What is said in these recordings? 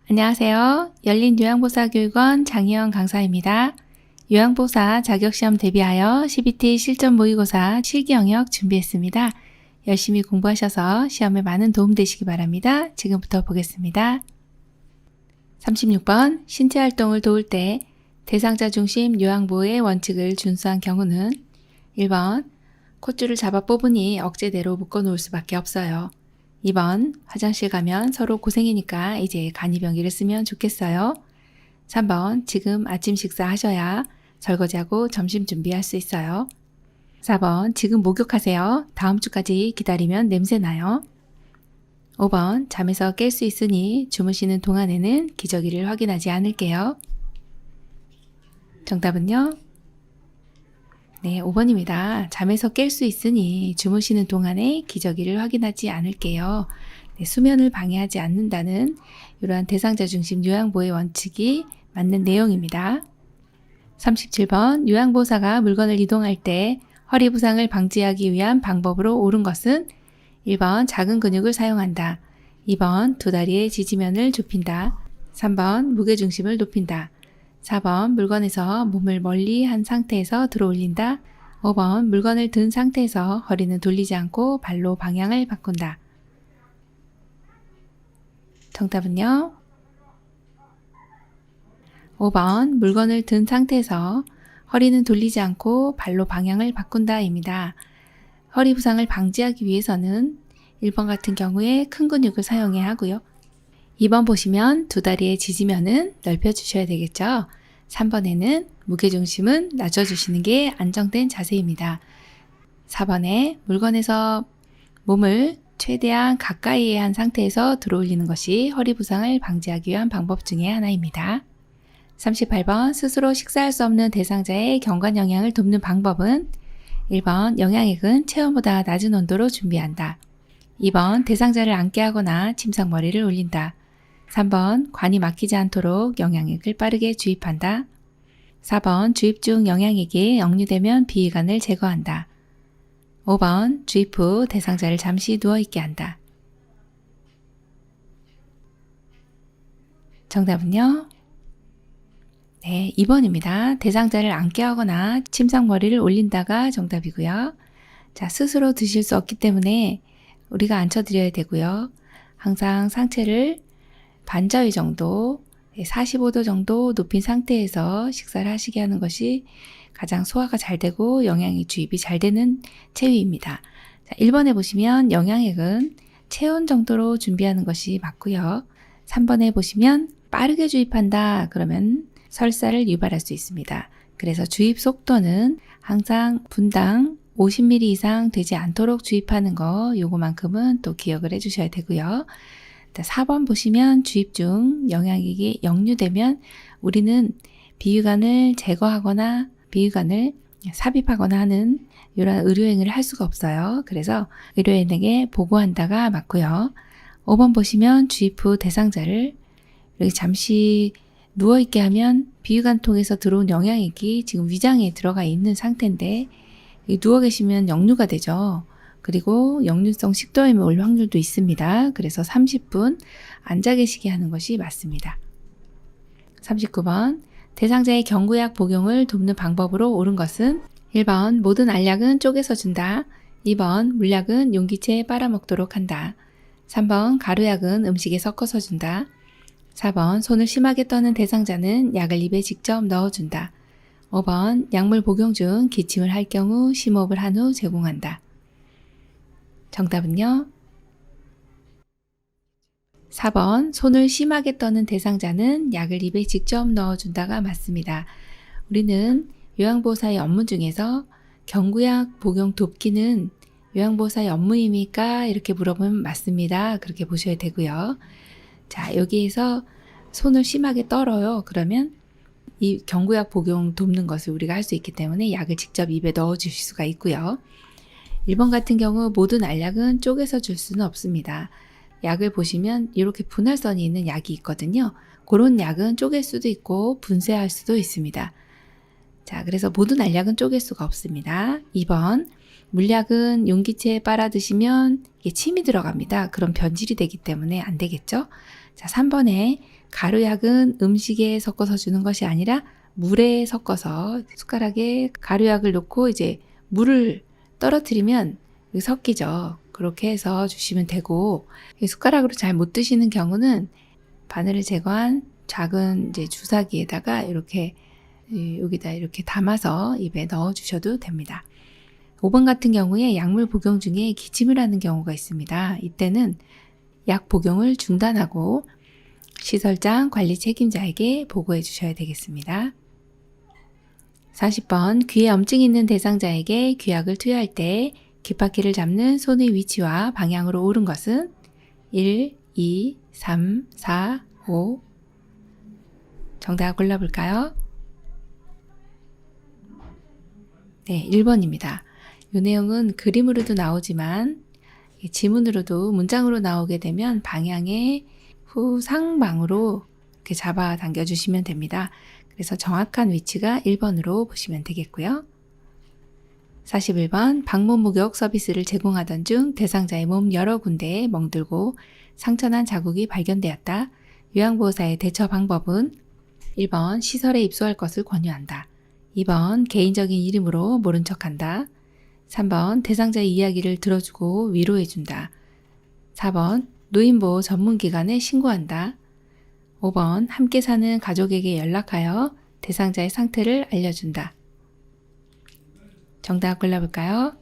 안녕하세요. 열린요양보사교육원 장희영 강사입니다. 요양보사 자격시험 대비하여 CBT 실전 모의고사 실기 영역 준비했습니다. 열심히 공부하셔서 시험에 많은 도움 되시기 바랍니다. 지금부터 보겠습니다. 36번 신체활동을 도울 때 대상자 중심 요양보호의 원칙을 준수한 경우는 1번 콧줄을 잡아 뽑으니 억제대로 묶어놓을 수밖에 없어요. 2번 화장실 가면 서로 고생이니까 이제 간이병기를 쓰면 좋겠어요. 3번 지금 아침 식사하셔야 설거지하고 점심 준비할 수 있어요. 4번 지금 목욕하세요. 다음 주까지 기다리면 냄새나요. 5번 잠에서 깰 수 있으니 주무시는 동안에는 기저귀를 확인하지 않을게요. 정답은요? 네, 5번입니다. 잠에서 깰 수 있으니 주무시는 동안에 기저귀를 확인하지 않을게요. 네, 수면을 방해하지 않는다는 이러한 대상자 중심 요양보호의 원칙이 맞는 내용입니다. 37번 요양보호사가 물건을 이동할 때 허리 부상을 방지하기 위한 방법으로 옳은 것은 1번 작은 근육을 사용한다. 2번 두 다리의 지지면을 좁힌다. 3번 무게중심을 높인다. 4번 물건에서 몸을 멀리 한 상태에서 들어 올린다. 5번 물건을 든 상태에서 허리는 돌리지 않고 발로 방향을 바꾼다. 정답은요? 5번 물건을 든 상태에서 허리는 돌리지 않고 발로 방향을 바꾼다입니다. 허리 부상을 방지하기 위해서는 1번 같은 경우에 큰 근육을 사용해야 하고요. 2번 보시면 두 다리의 지지면은 넓혀주셔야 되겠죠. 3번에는 무게중심은 낮춰주시는 게 안정된 자세입니다. 4번에 물건에서 몸을 최대한 가까이에 한 상태에서 들어올리는 것이 허리 부상을 방지하기 위한 방법 중에 하나입니다. 38번 스스로 식사할 수 없는 대상자의 경관 영양을 돕는 방법은 1번 영양액은 체온보다 낮은 온도로 준비한다. 2번 대상자를 앉게 하거나 침상머리를 올린다. 3번 관이 막히지 않도록 영양액을 빠르게 주입한다. 4번 주입 중 영양액이 역류되면 비위관을 제거한다. 5번 주입 후 대상자를 잠시 누워있게 한다. 정답은요? 네, 2번입니다. 대상자를 앉게 하거나 침상머리를 올린다가 정답이고요. 자, 스스로 드실 수 없기 때문에 우리가 앉혀드려야 되고요. 항상 상체를 반자위 정도, 45도 정도 높인 상태에서 식사를 하시게 하는 것이 가장 소화가 잘 되고 영양의 주입이 잘 되는 체위입니다. 자, 1번에 보시면 영양액은 체온 정도로 준비하는 것이 맞고요. 3번에 보시면 빠르게 주입한다 그러면 설사를 유발할 수 있습니다. 그래서 주입 속도는 항상 분당 50ml 이상 되지 않도록 주입하는 거 요거만큼은 또 기억을 해주셔야 되고요. 4번 보시면 주입 중 영양액이 역류되면 우리는 비위관을 제거하거나 비위관을 삽입하거나 하는 이런 의료행위를 할 수가 없어요. 그래서 의료인에게 보고한다가 맞고요. 5번 보시면 주입 후 대상자를 이렇게 잠시 누워있게 하면 비위관 통해서 들어온 영양액이 지금 위장에 들어가 있는 상태인데 누워 계시면 역류가 되죠. 그리고 역류성 식도염이 올 확률도 있습니다. 그래서 30분 앉아 계시게 하는 것이 맞습니다. 39번 대상자의 경구약 복용을 돕는 방법으로 옳은 것은 1번 모든 알약은 쪼개서 준다. 2번 물약은 용기채에 빨아먹도록 한다. 3번 가루약은 음식에 섞어서 준다. 4번 손을 심하게 떠는 대상자는 약을 입에 직접 넣어준다. 5번 약물 복용 중 기침을 할 경우 심호흡을 한 후 제공한다. 정답은요? 4번 손을 심하게 떠는 대상자는 약을 입에 직접 넣어준다가 맞습니다. 우리는 요양보호사의 업무 중에서 경구약 복용 돕기는 요양보호사의 업무입니까? 이렇게 물어보면 맞습니다. 그렇게 보셔야 되고요. 자, 여기에서 손을 심하게 떨어요. 그러면 이 경구약 복용 돕는 것을 우리가 할 수 있기 때문에 약을 직접 입에 넣어 주실 수가 있고요. 1번 같은 경우 모든 알약은 쪼개서 줄 수는 없습니다. 약을 보시면 이렇게 분할선이 있는 약이 있거든요. 그런 약은 쪼갤 수도 있고 분쇄할 수도 있습니다. 자, 그래서 모든 알약은 쪼갤 수가 없습니다. 2번 물약은 용기채에 빨아 드시면 이게 침이 들어갑니다. 그럼 변질이 되기 때문에 안 되겠죠. 자, 3번에 가루약은 음식에 섞어서 주는 것이 아니라 물에 섞어서 숟가락에 가루약을 넣고 이제 물을 떨어뜨리면 섞이죠. 그렇게 해서 주시면 되고, 숟가락으로 잘 못 드시는 경우는 바늘을 제거한 작은 이제 주사기에다가 이렇게 여기다 이렇게 담아서 입에 넣어 주셔도 됩니다. 5번 같은 경우에 약물 복용 중에 기침을 하는 경우가 있습니다. 이때는 약 복용을 중단하고 시설장 관리 책임자에게 보고해 주셔야 되겠습니다. 40번 귀에 염증이 있는 대상자에게 귀약을 투여할 때 귓바퀴를 잡는 손의 위치와 방향으로 옳은 것은 1, 2, 3, 4, 5. 정답 골라볼까요? 네, 1번입니다. 이 내용은 그림으로도 나오지만 지문으로도 문장으로 나오게 되면 방향의 후상방으로 이렇게 잡아 당겨 주시면 됩니다. 그래서 정확한 위치가 1번으로 보시면 되겠고요. 41번 방문 목욕 서비스를 제공하던 중 대상자의 몸 여러 군데에 멍들고 상처난 자국이 발견되었다. 요양보호사의 대처 방법은 1번 시설에 입소할 것을 권유한다. 2번 개인적인 이름으로 모른 척한다. 3번 대상자의 이야기를 들어주고 위로해준다. 4번 노인보호 전문기관에 신고한다. 5번 함께 사는 가족에게 연락하여 대상자의 상태를 알려준다. 정답 골라볼까요?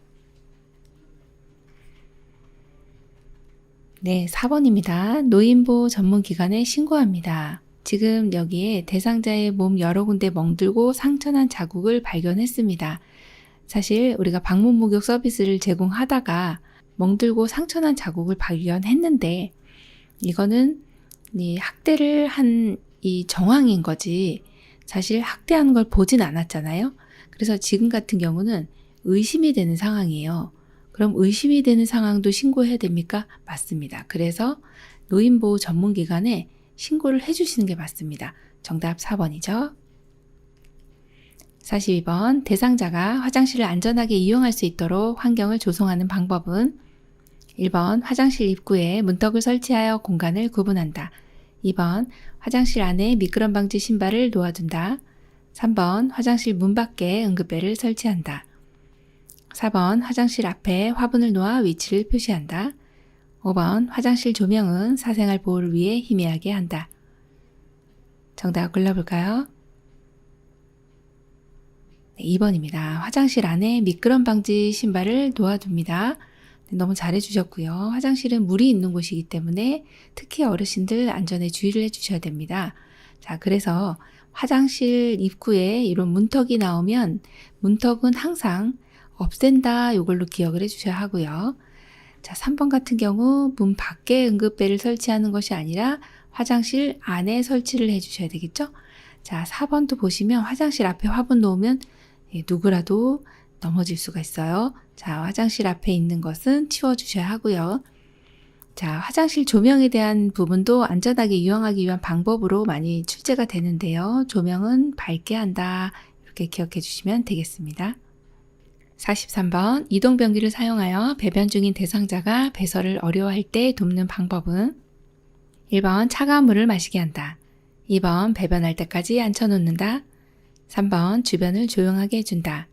네, 4번입니다. 노인보호 전문기관에 신고합니다. 지금 여기에 대상자의 몸 여러 군데 멍들고 상처난 자국을 발견했습니다. 사실 우리가 방문 목욕 서비스를 제공하다가 멍들고 상처난 자국을 발견했는데 이거는 학대를 한 이 정황인 거지 사실 학대하는 걸 보진 않았잖아요. 그래서 지금 같은 경우는 의심이 되는 상황이에요. 그럼 의심이 되는 상황도 신고해야 됩니까? 맞습니다. 그래서 노인보호 전문기관에 신고를 해주시는 게 맞습니다. 정답 4번이죠. 42번 대상자가 화장실을 안전하게 이용할 수 있도록 환경을 조성하는 방법은 1번 화장실 입구에 문턱을 설치하여 공간을 구분한다. 2번 화장실 안에 미끄럼 방지 신발을 놓아둔다. 3번 화장실 문 밖에 응급배를 설치한다. 4번 화장실 앞에 화분을 놓아 위치를 표시한다. 5번 화장실 조명은 사생활 보호를 위해 희미하게 한다. 정답 골라볼까요? 네, 2번입니다. 화장실 안에 미끄럼 방지 신발을 놓아둡니다. 네, 너무 잘해주셨고요. 화장실은 물이 있는 곳이기 때문에 특히 어르신들 안전에 주의를 해주셔야 됩니다. 자, 그래서 화장실 입구에 이런 문턱이 나오면 문턱은 항상 없앤다 이걸로 기억을 해주셔야 하고요. 자, 3번 같은 경우 문 밖에 응급배를 설치하는 것이 아니라 화장실 안에 설치를 해주셔야 되겠죠. 자, 4번도 보시면 화장실 앞에 화분 놓으면 누구라도 넘어질 수가 있어요. 자, 화장실 앞에 있는 것은 치워주셔야 하고요. 자, 화장실 조명에 대한 부분도 안전하게 이용하기 위한 방법으로 많이 출제가 되는데요. 조명은 밝게 한다. 이렇게 기억해 주시면 되겠습니다. 43번 이동변기를 사용하여 배변 중인 대상자가 배설을 어려워할 때 돕는 방법은 1번 차가운 물을 마시게 한다. 2번 배변할 때까지 앉혀놓는다. 3번 주변을 조용하게 해준다.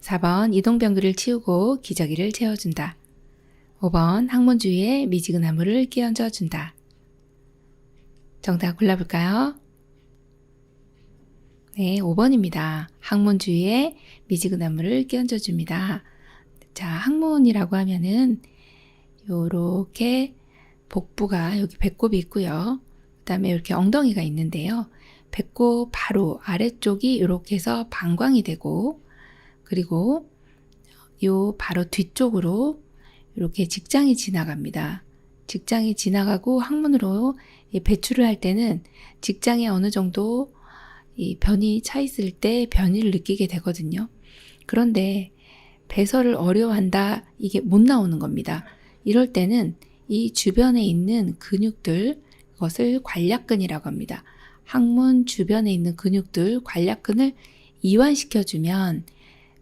4번 이동변기를 치우고 기저귀를 채워준다. 5번 항문 주위에 미지근한 물을 끼얹어 준다. 정답 골라볼까요? 네, 5번입니다. 항문 주위에 미지근한 물을 끼얹어 줍니다. 자, 항문이라고 하면은 요렇게 복부가 여기 배꼽이 있고요. 그 다음에 이렇게 엉덩이가 있는데요. 배꼽 바로 아래쪽이 이렇게 해서 방광이 되고 그리고 요 바로 뒤쪽으로 이렇게 직장이 지나갑니다. 직장이 지나가고 항문으로 배출을 할 때는 직장에 어느 정도 이 변이 차 있을 때 변이를 느끼게 되거든요. 그런데 배설을 어려워한다 이게 못 나오는 겁니다. 이럴 때는 이 주변에 있는 근육들 그것을 관략근이라고 합니다. 항문 주변에 있는 근육들 관략근을 이완시켜주면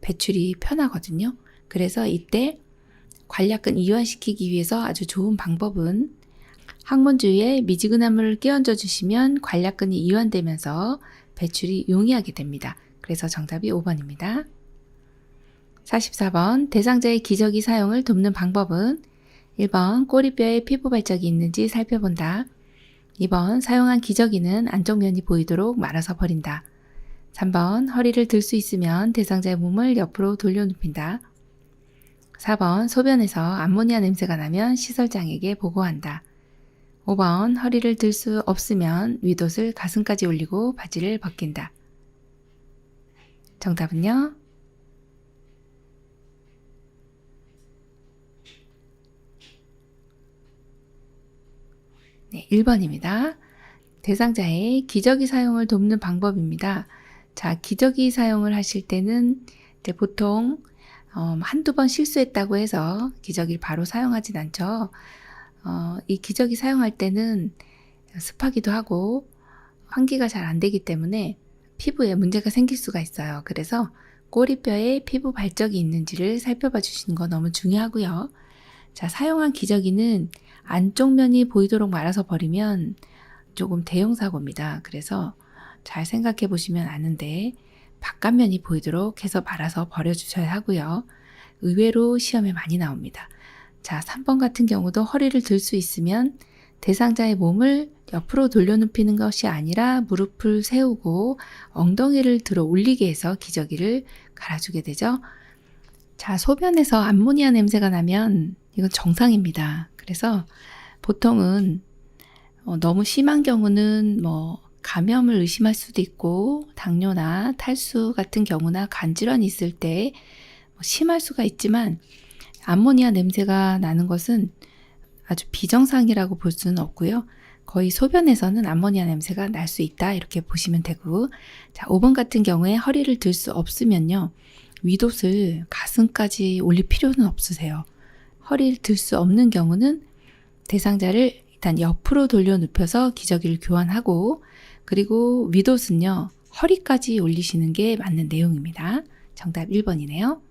배출이 편하거든요. 그래서 이때 관략근 이완시키기 위해서 아주 좋은 방법은 항문 주위에 미지근한 물을 끼얹어 주시면 관략근이 이완되면서 배출이 용이하게 됩니다. 그래서 정답이 5번입니다. 44번 대상자의 기저귀 사용을 돕는 방법은 1번 꼬리뼈에 피부 발적이 있는지 살펴본다. 2번 사용한 기저귀는 안쪽 면이 보이도록 말아서 버린다. 3번 허리를 들 수 있으면 대상자의 몸을 옆으로 돌려눕힌다. 4번 소변에서 암모니아 냄새가 나면 시설장에게 보고한다. 5번 허리를 들 수 없으면 윗옷을 가슴까지 올리고 바지를 벗긴다. 정답은요? 네, 1번입니다. 대상자의 기저귀 사용을 돕는 방법입니다. 자, 기저귀 사용을 하실 때는 이제 보통 한두 번 실수했다고 해서 기저귀를 바로 사용하진 않죠. 이 기저귀 사용할 때는 습하기도 하고 환기가 잘 안 되기 때문에 피부에 문제가 생길 수가 있어요. 그래서 꼬리뼈에 피부 발적이 있는지를 살펴봐 주시는 거 너무 중요하고요. 자, 사용한 기저귀는 안쪽 면이 보이도록 말아서 버리면 조금 대형 사고입니다. 그래서 잘 생각해 보시면 아는데 바깥면이 보이도록 해서 말아서 버려주셔야 하고요. 의외로 시험에 많이 나옵니다. 자, 3번 같은 경우도 허리를 들 수 있으면 대상자의 몸을 옆으로 돌려눕히는 것이 아니라 무릎을 세우고 엉덩이를 들어 올리게 해서 기저귀를 갈아주게 되죠. 자, 소변에서 암모니아 냄새가 나면 이건 정상입니다. 그래서 보통은 너무 심한 경우는 감염을 의심할 수도 있고 당뇨나 탈수 같은 경우나 간질환이 있을 때 심할 수가 있지만 암모니아 냄새가 나는 것은 아주 비정상이라고 볼 수는 없고요. 거의 소변에서는 암모니아 냄새가 날 수 있다 이렇게 보시면 되고, 자, 5번 같은 경우에 허리를 들 수 없으면요. 윗옷을 가슴까지 올릴 필요는 없으세요. 허리를 들 수 없는 경우는 대상자를 일단 옆으로 돌려 눕혀서 기저귀를 교환하고, 그리고 윗옷은요. 허리까지 올리시는 게 맞는 내용입니다. 정답 1번이네요.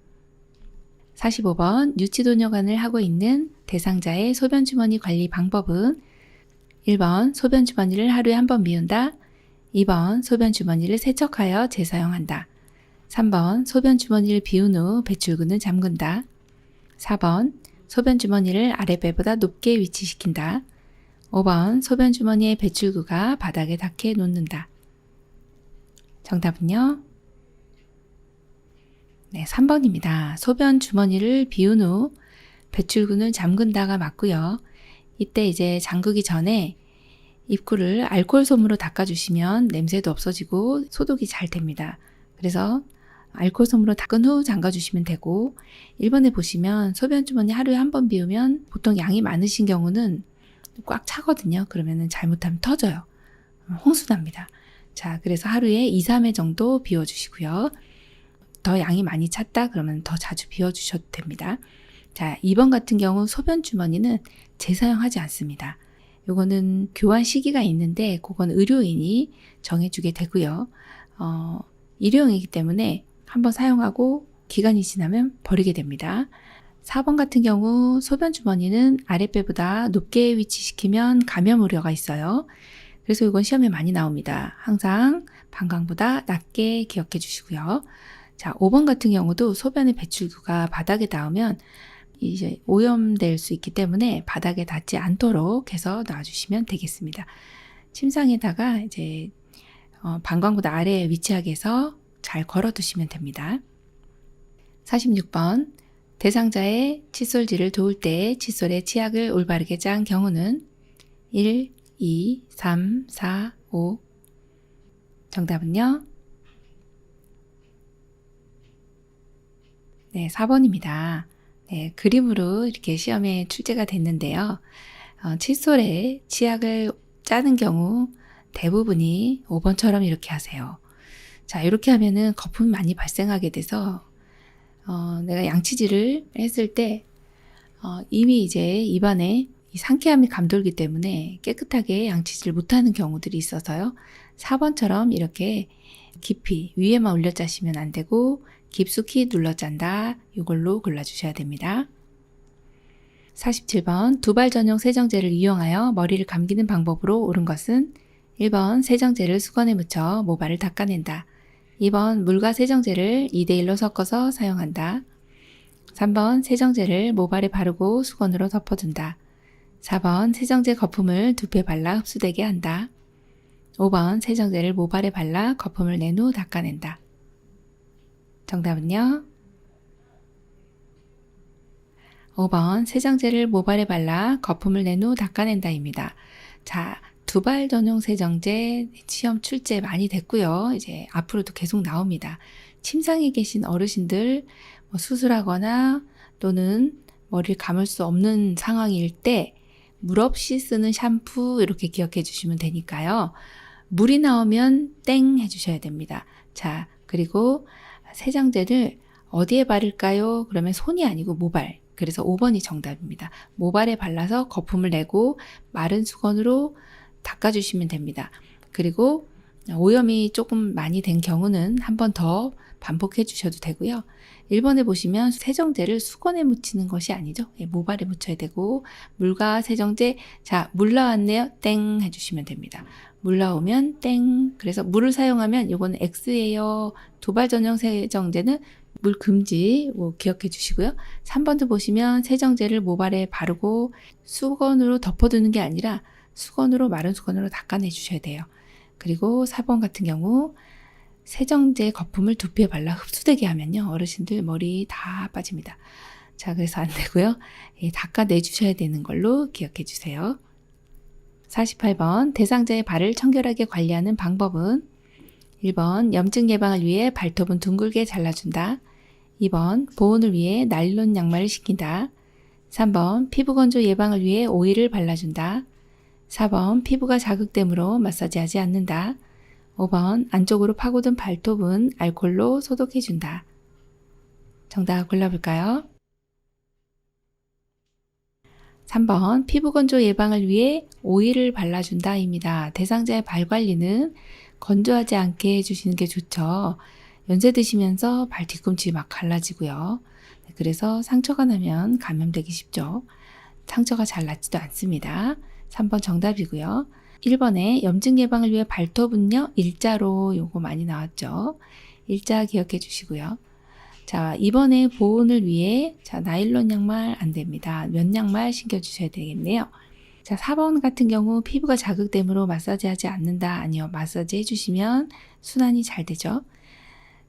45번 유치도뇨관을 하고 있는 대상자의 소변주머니 관리 방법은 1번 소변주머니를 하루에 한 번 비운다. 2번 소변주머니를 세척하여 재사용한다. 3번 소변주머니를 비운 후 배출구는 잠근다. 4번 소변주머니를 아랫배보다 높게 위치시킨다. 5번 소변주머니의 배출구가 바닥에 닿게 놓는다. 정답은요? 네, 3번입니다. 소변 주머니를 비운 후 배출구는 잠근다가 맞고요. 이때 이제 잠그기 전에 입구를 알코올 솜으로 닦아주시면 냄새도 없어지고 소독이 잘 됩니다. 그래서 알코올 솜으로 닦은 후 잠가주시면 되고, 1번에 보시면 소변 주머니 하루에 한 번 비우면 보통 양이 많으신 경우는 꽉 차거든요. 그러면은 잘못하면 터져요. 홍수납니다. 자, 그래서 하루에 2, 3회 정도 비워주시고요. 더 양이 많이 찼다 그러면 더 자주 비워주셔도 됩니다. 자, 2번 같은 경우 소변 주머니는 재사용하지 않습니다. 요거는 교환 시기가 있는데 그건 의료인이 정해주게 되고요. 일회용이기 때문에 한번 사용하고 기간이 지나면 버리게 됩니다. 4번 같은 경우 소변 주머니는 아랫배보다 높게 위치시키면 감염 우려가 있어요. 그래서 이건 시험에 많이 나옵니다. 항상 방광보다 낮게 기억해 주시고요. 자, 5번 같은 경우도 소변의 배출구가 바닥에 닿으면 이제 오염될 수 있기 때문에 바닥에 닿지 않도록 해서 놔주시면 되겠습니다. 침상에다가 이제 방광보다 아래에 위치하게 해서 잘 걸어 두시면 됩니다. 46번 대상자의 칫솔질을 도울 때 칫솔에 치약을 올바르게 짠 경우는 1, 2, 3, 4, 5. 정답은요? 네, 4번입니다. 네, 그림으로 이렇게 시험에 출제가 됐는데요. 칫솔에 치약을 짜는 경우 대부분이 5번처럼 이렇게 하세요. 자, 이렇게 하면은 거품이 많이 발생하게 돼서 내가 양치질을 했을 때 이미 이제 입안에 이 상쾌함이 감돌기 때문에 깨끗하게 양치질 못하는 경우들이 있어서요. 4번처럼 이렇게 깊이 위에만 올려 짜시면 안 되고 깊숙이 눌러 짠다. 이걸로 골라주셔야 됩니다. 47번 두발 전용 세정제를 이용하여 머리를 감기는 방법으로 옳은 것은 1번 세정제를 수건에 묻혀 모발을 닦아낸다. 2번 물과 세정제를 2대1로 섞어서 사용한다. 3번 세정제를 모발에 바르고 수건으로 덮어둔다. 4번 세정제 거품을 두피에 발라 흡수되게 한다. 5번 세정제를 모발에 발라 거품을 낸 후 닦아낸다. 정답은요? 5번 세정제를 모발에 발라 거품을 낸 후 닦아낸다입니다. 자, 두발 전용 세정제 시험 출제 많이 됐고요. 이제 앞으로도 계속 나옵니다. 침상에 계신 어르신들 수술하거나 또는 머리를 감을 수 없는 상황일 때 물 없이 쓰는 샴푸 이렇게 기억해 주시면 되니까요. 물이 나오면 땡 해주셔야 됩니다. 자, 그리고 세정제를 어디에 바를까요? 그러면 손이 아니고 모발. 그래서 5번이 정답입니다. 모발에 발라서 거품을 내고 마른 수건으로 닦아주시면 됩니다. 그리고 오염이 조금 많이 된 경우는 한 번 더 반복해 주셔도 되고요. 1번에 보시면 세정제를 수건에 묻히는 것이 아니죠. 모발에 묻혀야 되고 물과 세정제, 자, 물 나왔네요. 땡 해주시면 됩니다. 물 나오면 땡. 그래서 물을 사용하면 이거는 X예요. 두발 전용 세정제는 물 금지 기억해 주시고요. 3번도 보시면 세정제를 모발에 바르고 수건으로 덮어두는 게 아니라 수건으로 마른 수건으로 닦아내 주셔야 돼요. 그리고 4번 같은 경우 세정제 거품을 두피에 발라 흡수되게 하면요. 어르신들 머리 다 빠집니다. 자, 그래서 안 되고요. 닦아내 주셔야 되는 걸로 기억해 주세요. 48번 대상자의 발을 청결하게 관리하는 방법은 1번 염증 예방을 위해 발톱은 둥글게 잘라준다. 2번 보온을 위해 나일론 양말을 신긴다. 3번 피부 건조 예방을 위해 오일을 발라준다. 4번 피부가 자극되므로 마사지하지 않는다. 5번 안쪽으로 파고든 발톱은 알코올로 소독해준다. 정답 골라볼까요? 3번 피부 건조 예방을 위해 오일을 발라준다 입니다. 대상자의 발 관리는 건조하지 않게 해주시는 게 좋죠. 연세 드시면서 발 뒤꿈치 막 갈라지고요. 그래서 상처가 나면 감염되기 쉽죠. 상처가 잘 낫지도 않습니다. 3번 정답이고요. 1번에 염증 예방을 위해 발톱은요. 일자로 요거 많이 나왔죠. 일자 기억해 주시고요. 자, 2번에 보온을 위해 자 나일론 양말 안 됩니다. 면 양말 신겨 주셔야 되겠네요. 자, 4번 같은 경우 피부가 자극되므로 마사지하지 않는다. 아니요. 마사지 해주시면 순환이 잘 되죠.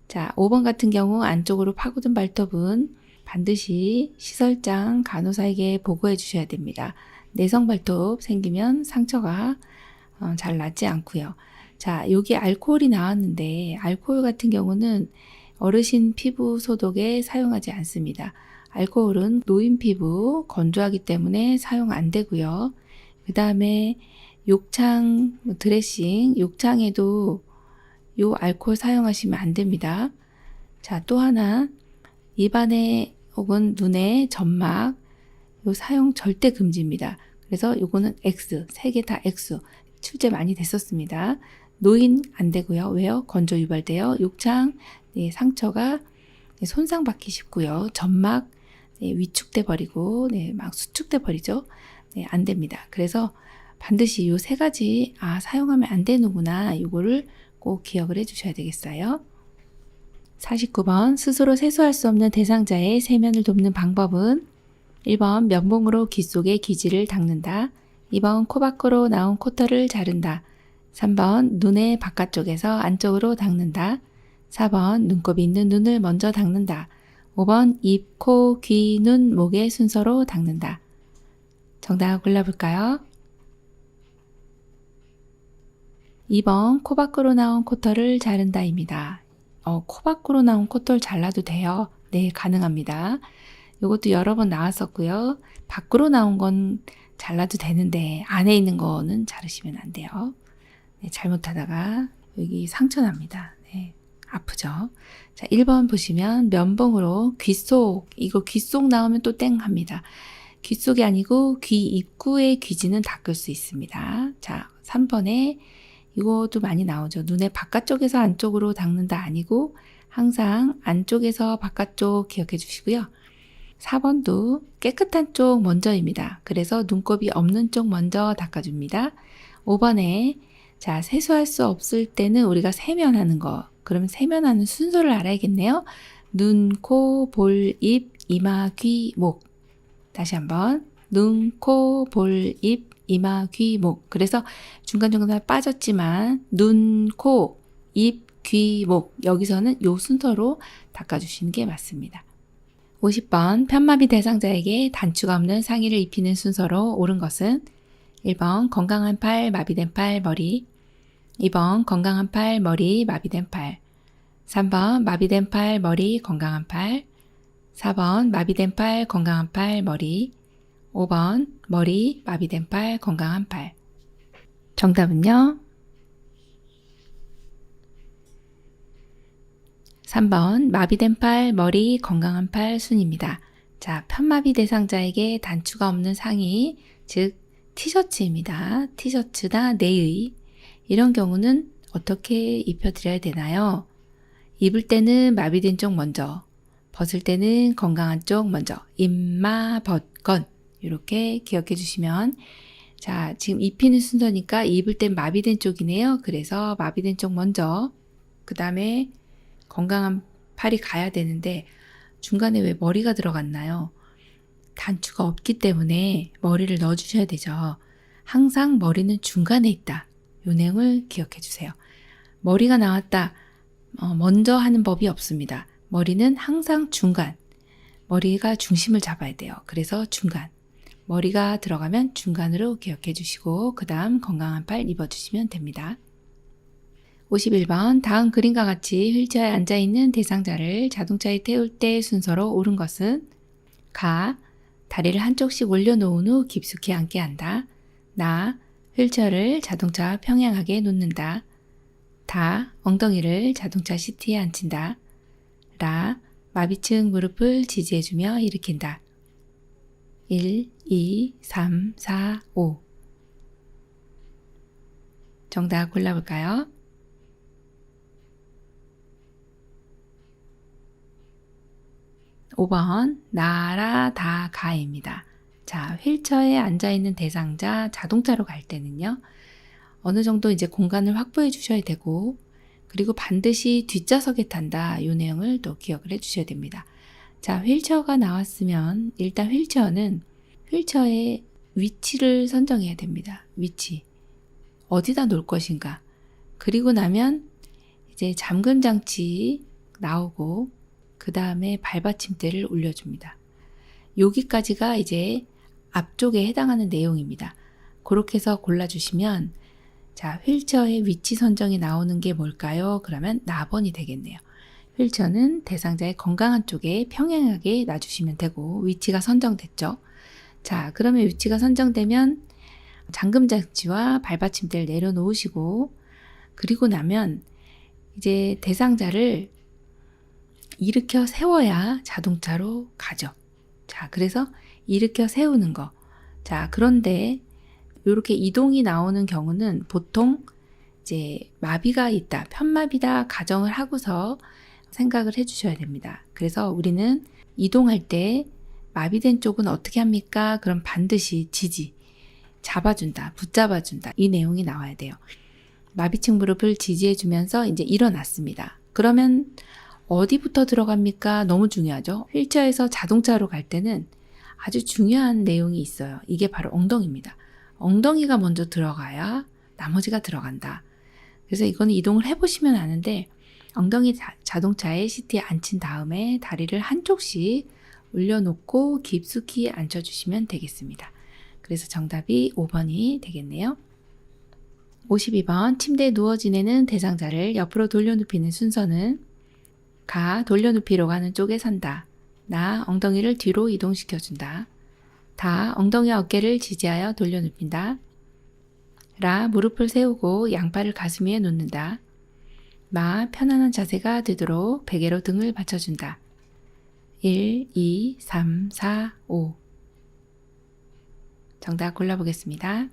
자, 5번 같은 경우 안쪽으로 파고든 발톱은 반드시 시설장 간호사에게 보고해 주셔야 됩니다. 내성 발톱 생기면 상처가 잘 낫지 않고요. 자, 여기 알코올이 나왔는데 알코올 같은 경우는 어르신 피부 소독에 사용하지 않습니다. 알코올은 노인 피부 건조하기 때문에 사용 안 되고요. 그 다음에 욕창 드레싱, 욕창에도 요 알코올 사용하시면 안 됩니다. 자, 또 하나 입안에 혹은 눈에 점막 요 사용 절대 금지입니다. 그래서 요거는 X, 세 개 다 X. 출제 많이 됐었습니다. 노인 안 되고요. 왜요? 건조 유발돼요. 욕창 상처가 손상받기 쉽고요. 점막 위축돼 버리고 막 수축돼 버리죠. 안 됩니다. 그래서 반드시 요 세 가지 사용하면 안 되는구나. 요거를 꼭 기억을 해 주셔야 되겠어요. 49번 스스로 세수할 수 없는 대상자의 세면을 돕는 방법은 1번 면봉으로 귀 속의 기지를 닦는다. 2번 코 밖으로 나온 코털을 자른다. 3번 눈의 바깥쪽에서 안쪽으로 닦는다. 4번 눈곱이 있는 눈을 먼저 닦는다. 5번 입, 코, 귀, 눈, 목의 순서로 닦는다. 정답 골라볼까요? 2번 코 밖으로 나온 코털을 자른다입니다. 코 밖으로 나온 코털 잘라도 돼요. 네, 가능합니다. 이것도 여러 번 나왔었고요. 밖으로 나온 건 잘라도 되는데 안에 있는 거는 자르시면 안 돼요. 네, 잘못하다가 여기 상처 납니다. 네, 아프죠? 자, 1번 보시면 면봉으로 귀 속, 이거 귀 속 나오면 또 땡 합니다. 귀 속이 아니고 귀 입구의 귀지는 닦을 수 있습니다. 자, 3번에 이것도 많이 나오죠. 눈의 바깥쪽에서 안쪽으로 닦는다 아니고 항상 안쪽에서 바깥쪽 기억해 주시고요. 4번도 깨끗한 쪽 먼저입니다. 그래서 눈곱이 없는 쪽 먼저 닦아줍니다. 5번에 자, 세수할 수 없을 때는 우리가 세면하는 거. 그러면 세면하는 순서를 알아야겠네요. 눈, 코, 볼, 입, 이마, 귀, 목. 다시 한번. 눈, 코, 볼, 입, 이마, 귀, 목. 그래서 중간중간 빠졌지만 눈, 코, 입, 귀, 목. 여기서는 요 순서로 닦아주시는 게 맞습니다. 50번 편마비 대상자에게 단추가 없는 상의를 입히는 순서로 옳은 것은 1번 건강한 팔, 마비된 팔, 머리 2번 건강한 팔, 머리, 마비된 팔 3번 마비된 팔, 머리, 건강한 팔 4번 마비된 팔, 건강한 팔, 머리 5번 머리, 마비된 팔, 건강한 팔 정답은요? 3번 마비된 팔, 머리, 건강한 팔 순입니다. 자, 편마비 대상자에게 단추가 없는 상의, 즉 티셔츠입니다. 티셔츠나 내의 이런 경우는 어떻게 입혀드려야 되나요? 입을 때는 마비된 쪽 먼저, 벗을 때는 건강한 쪽 먼저, 입마, 벗건 이렇게 기억해 주시면 자, 지금 입히는 순서니까 입을 땐 마비된 쪽이네요. 그래서 마비된 쪽 먼저, 그 다음에 건강한 팔이 가야 되는데 중간에 왜 머리가 들어갔나요? 단추가 없기 때문에 머리를 넣어주셔야 되죠. 항상 머리는 중간에 있다. 요 내용을 기억해 주세요. 머리가 나왔다. 먼저 하는 법이 없습니다. 머리는 항상 중간. 머리가 중심을 잡아야 돼요. 그래서 중간. 머리가 들어가면 중간으로 기억해 주시고 그 다음 건강한 팔 입어주시면 됩니다. 51번 다음 그림과 같이 휠체어에 앉아있는 대상자를 자동차에 태울 때 순서로 옳은 것은 가. 다리를 한쪽씩 올려놓은 후 깊숙이 앉게 한다. 나. 휠체어를 자동차 평행하게 놓는다. 다. 엉덩이를 자동차 시트에 앉힌다. 라. 마비층 무릎을 지지해주며 일으킨다. 1, 2, 3, 4, 5 정답 골라볼까요? 5번 나라 다 가입니다. 자, 휠체어에 앉아있는 대상자 자동차로 갈 때는요. 어느 정도 이제 공간을 확보해 주셔야 되고 그리고 반드시 뒷좌석에 탄다. 이 내용을 또 기억을 해 주셔야 됩니다. 자, 휠체어가 나왔으면 일단 휠체어는 휠체어의 위치를 선정해야 됩니다. 위치. 어디다 놓을 것인가. 그리고 나면 이제 잠금 장치 나오고 그 다음에 발받침대를 올려줍니다. 여기까지가 이제 앞쪽에 해당하는 내용입니다. 그렇게 해서 골라주시면 자, 휠체어의 위치 선정이 나오는 게 뭘까요? 그러면 나번이 되겠네요. 휠체어는 대상자의 건강한 쪽에 평행하게 놔주시면 되고 위치가 선정됐죠. 자, 그러면 위치가 선정되면 잠금 장치와 발받침대를 내려놓으시고 그리고 나면 이제 대상자를 일으켜 세워야 자동차로 가죠. 자, 그래서 일으켜 세우는 거. 자, 그런데 이렇게 이동이 나오는 경우는 보통 이제 마비가 있다, 편마비다 가정을 하고서 생각을 해주셔야 됩니다. 그래서 우리는 이동할 때 마비된 쪽은 어떻게 합니까? 그럼 반드시 잡아준다, 붙잡아준다. 이 내용이 나와야 돼요. 마비층 무릎을 지지해주면서 이제 일어났습니다. 그러면 어디부터 들어갑니까? 너무 중요하죠. 휠체어에서 자동차로 갈 때는 아주 중요한 내용이 있어요. 이게 바로 엉덩이입니다. 엉덩이가 먼저 들어가야 나머지가 들어간다. 그래서 이거는 이동을 해보시면 아는데 엉덩이 자동차에 시트에 앉힌 다음에 다리를 한쪽씩 올려놓고 깊숙이 앉혀주시면 되겠습니다. 그래서 정답이 5번이 되겠네요. 52번 침대에 누워 지내는 대상자를 옆으로 돌려눕히는 순서는 가. 돌려눕히러 가는 쪽에 선다. 나. 엉덩이를 뒤로 이동시켜준다. 다. 엉덩이와 어깨를 지지하여 돌려눕힌다. 라. 무릎을 세우고 양팔을 가슴 위에 놓는다. 마. 편안한 자세가 되도록 베개로 등을 받쳐준다. 1, 2, 3, 4, 5 정답 골라보겠습니다.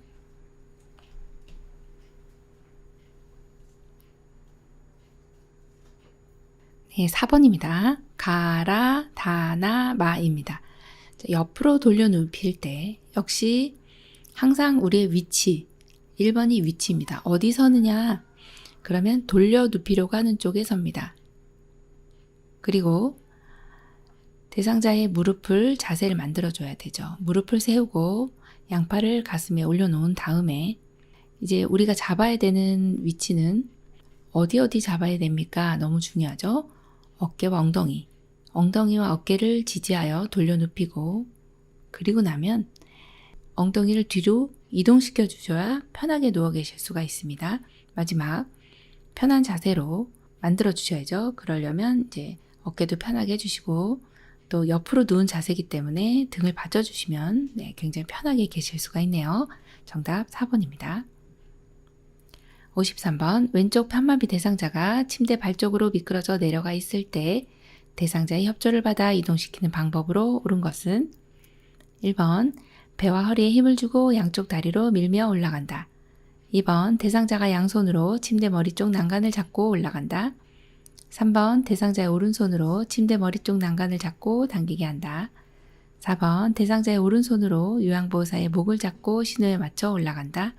네, 4번입니다. 가라, 다나, 마입니다. 옆으로 돌려 눕힐 때 역시 항상 우리의 위치, 1번이 위치입니다. 어디 서느냐? 그러면 돌려 눕히려고 하는 쪽에 섭니다. 그리고 대상자의 무릎을 자세를 만들어줘야 되죠. 무릎을 세우고 양팔을 가슴에 올려놓은 다음에 이제 우리가 잡아야 되는 위치는 어디 잡아야 됩니까? 너무 중요하죠. 어깨와 엉덩이, 엉덩이와 어깨를 지지하여 돌려 눕히고 그리고 나면 엉덩이를 뒤로 이동시켜 주셔야 편하게 누워 계실 수가 있습니다. 마지막 편한 자세로 만들어 주셔야죠. 그러려면 이제 어깨도 편하게 해주시고 또 옆으로 누운 자세이기 때문에 등을 받쳐주시면 굉장히 편하게 계실 수가 있네요. 정답 4번입니다. 53번 왼쪽 편마비 대상자가 침대 발 쪽으로 미끄러져 내려가 있을 때 대상자의 협조를 받아 이동시키는 방법으로 옳은 것은 1번 배와 허리에 힘을 주고 양쪽 다리로 밀며 올라간다. 2번 대상자가 양손으로 침대 머리 쪽 난간을 잡고 올라간다. 3번 대상자의 오른손으로 침대 머리 쪽 난간을 잡고 당기게 한다. 4번 대상자의 오른손으로 요양보호사의 목을 잡고 신호에 맞춰 올라간다.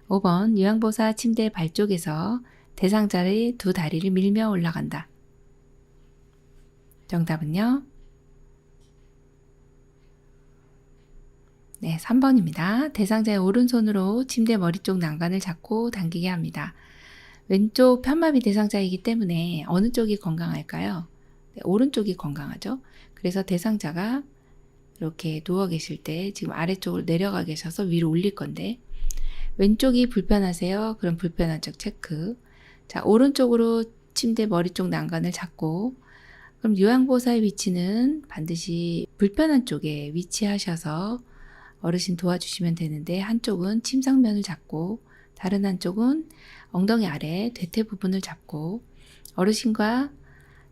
5번 요양보호사 침대 발 쪽에서 대상자의 두 다리를 밀며 올라간다. 정답은요? 네, 3번입니다. 대상자의 오른손으로 침대 머리 쪽 난간을 잡고 당기게 합니다. 왼쪽 편마비 대상자이기 때문에 어느 쪽이 건강할까요? 네, 오른쪽이 건강하죠. 그래서 대상자가 이렇게 누워 계실 때 지금 아래쪽으로 내려가 계셔서 위로 올릴 건데 왼쪽이 불편하세요? 그럼 불편한 쪽 체크. 자, 오른쪽으로 침대 머리 쪽 난간을 잡고 그럼 요양보호사의 위치는 반드시 불편한 쪽에 위치하셔서 어르신 도와주시면 되는데 한쪽은 침상면을 잡고 다른 한쪽은 엉덩이 아래 대퇴 부분을 잡고 어르신과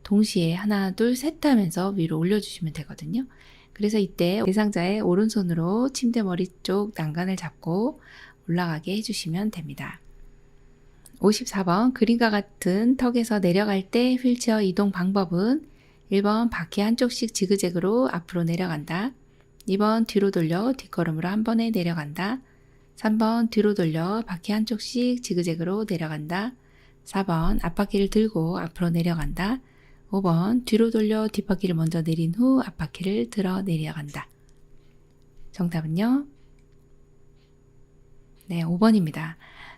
동시에 하나 둘 셋 하면서 위로 올려주시면 되거든요. 그래서 이때 대상자의 오른손으로 침대 머리 쪽 난간을 잡고 올라가게 해주시면 됩니다. 54번 그림과 같은 턱에서 내려갈 때 휠체어 이동 방법은 1번 바퀴 한쪽씩 지그재그로 앞으로 내려간다. 2번 뒤로 돌려 뒷걸음으로 한 번에 내려간다. 3번 뒤로 돌려 바퀴 한쪽씩 지그재그로 내려간다. 4번 앞바퀴를 들고 앞으로 내려간다. 5번 뒤로 돌려 뒷바퀴를 먼저 내린 후 앞바퀴를 들어 내려간다. 정답은요? 네, 5번입니다.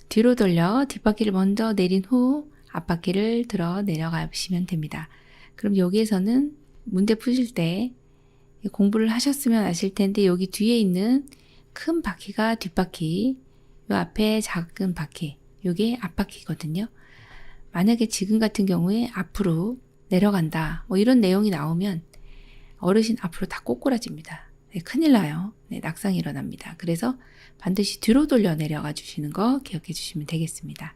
뒤로 돌려 뒷바퀴를 먼저 내린 후 앞바퀴를 들어 내려가시면 됩니다. 그럼 여기에서는 문제 푸실 때 공부를 하셨으면 아실 텐데 여기 뒤에 있는 큰 바퀴가 뒷바퀴, 요 앞에 작은 바퀴, 요게 앞바퀴거든요. 만약에 지금 같은 경우에 앞으로 내려간다, 뭐 이런 내용이 나오면 어르신 앞으로 다 꼬꾸라집니다. 네, 큰일 나요. 네, 낙상이 일어납니다. 그래서 반드시 뒤로 돌려 내려가 주시는 거 기억해 주시면 되겠습니다.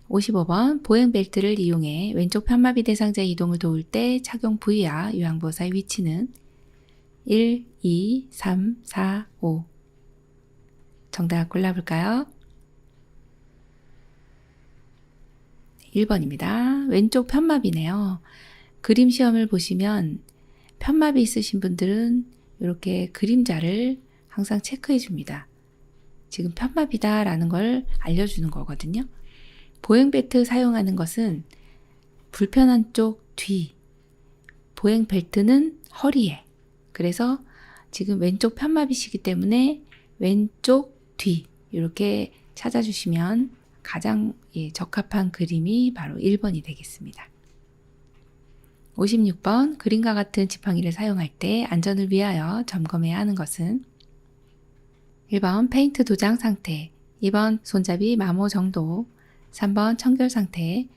55번 보행벨트를 이용해 왼쪽 편마비 대상자의 이동을 도울 때 착용 부위와 요양보호사의 위치는 1, 2, 3, 4, 5. 정답 골라볼까요? 1번입니다. 왼쪽 편마비네요. 그림 시험을 보시면 편마비 있으신 분들은 이렇게 그림자를 항상 체크해 줍니다. 지금 편마비다 라는 걸 알려주는 거거든요. 보행벨트 사용하는 것은 불편한 쪽 뒤, 보행벨트는 허리에. 그래서 지금 왼쪽 편마비시기 때문에 왼쪽 뒤 이렇게 찾아주시면 가장 적합한 그림이 바로 1번이 되겠습니다. 56번 그림과 같은 지팡이를 사용할 때 안전을 위하여 점검해야 하는 것은 1번 페인트 도장 상태, 2번 손잡이 마모 정도, 3번 청결 상태,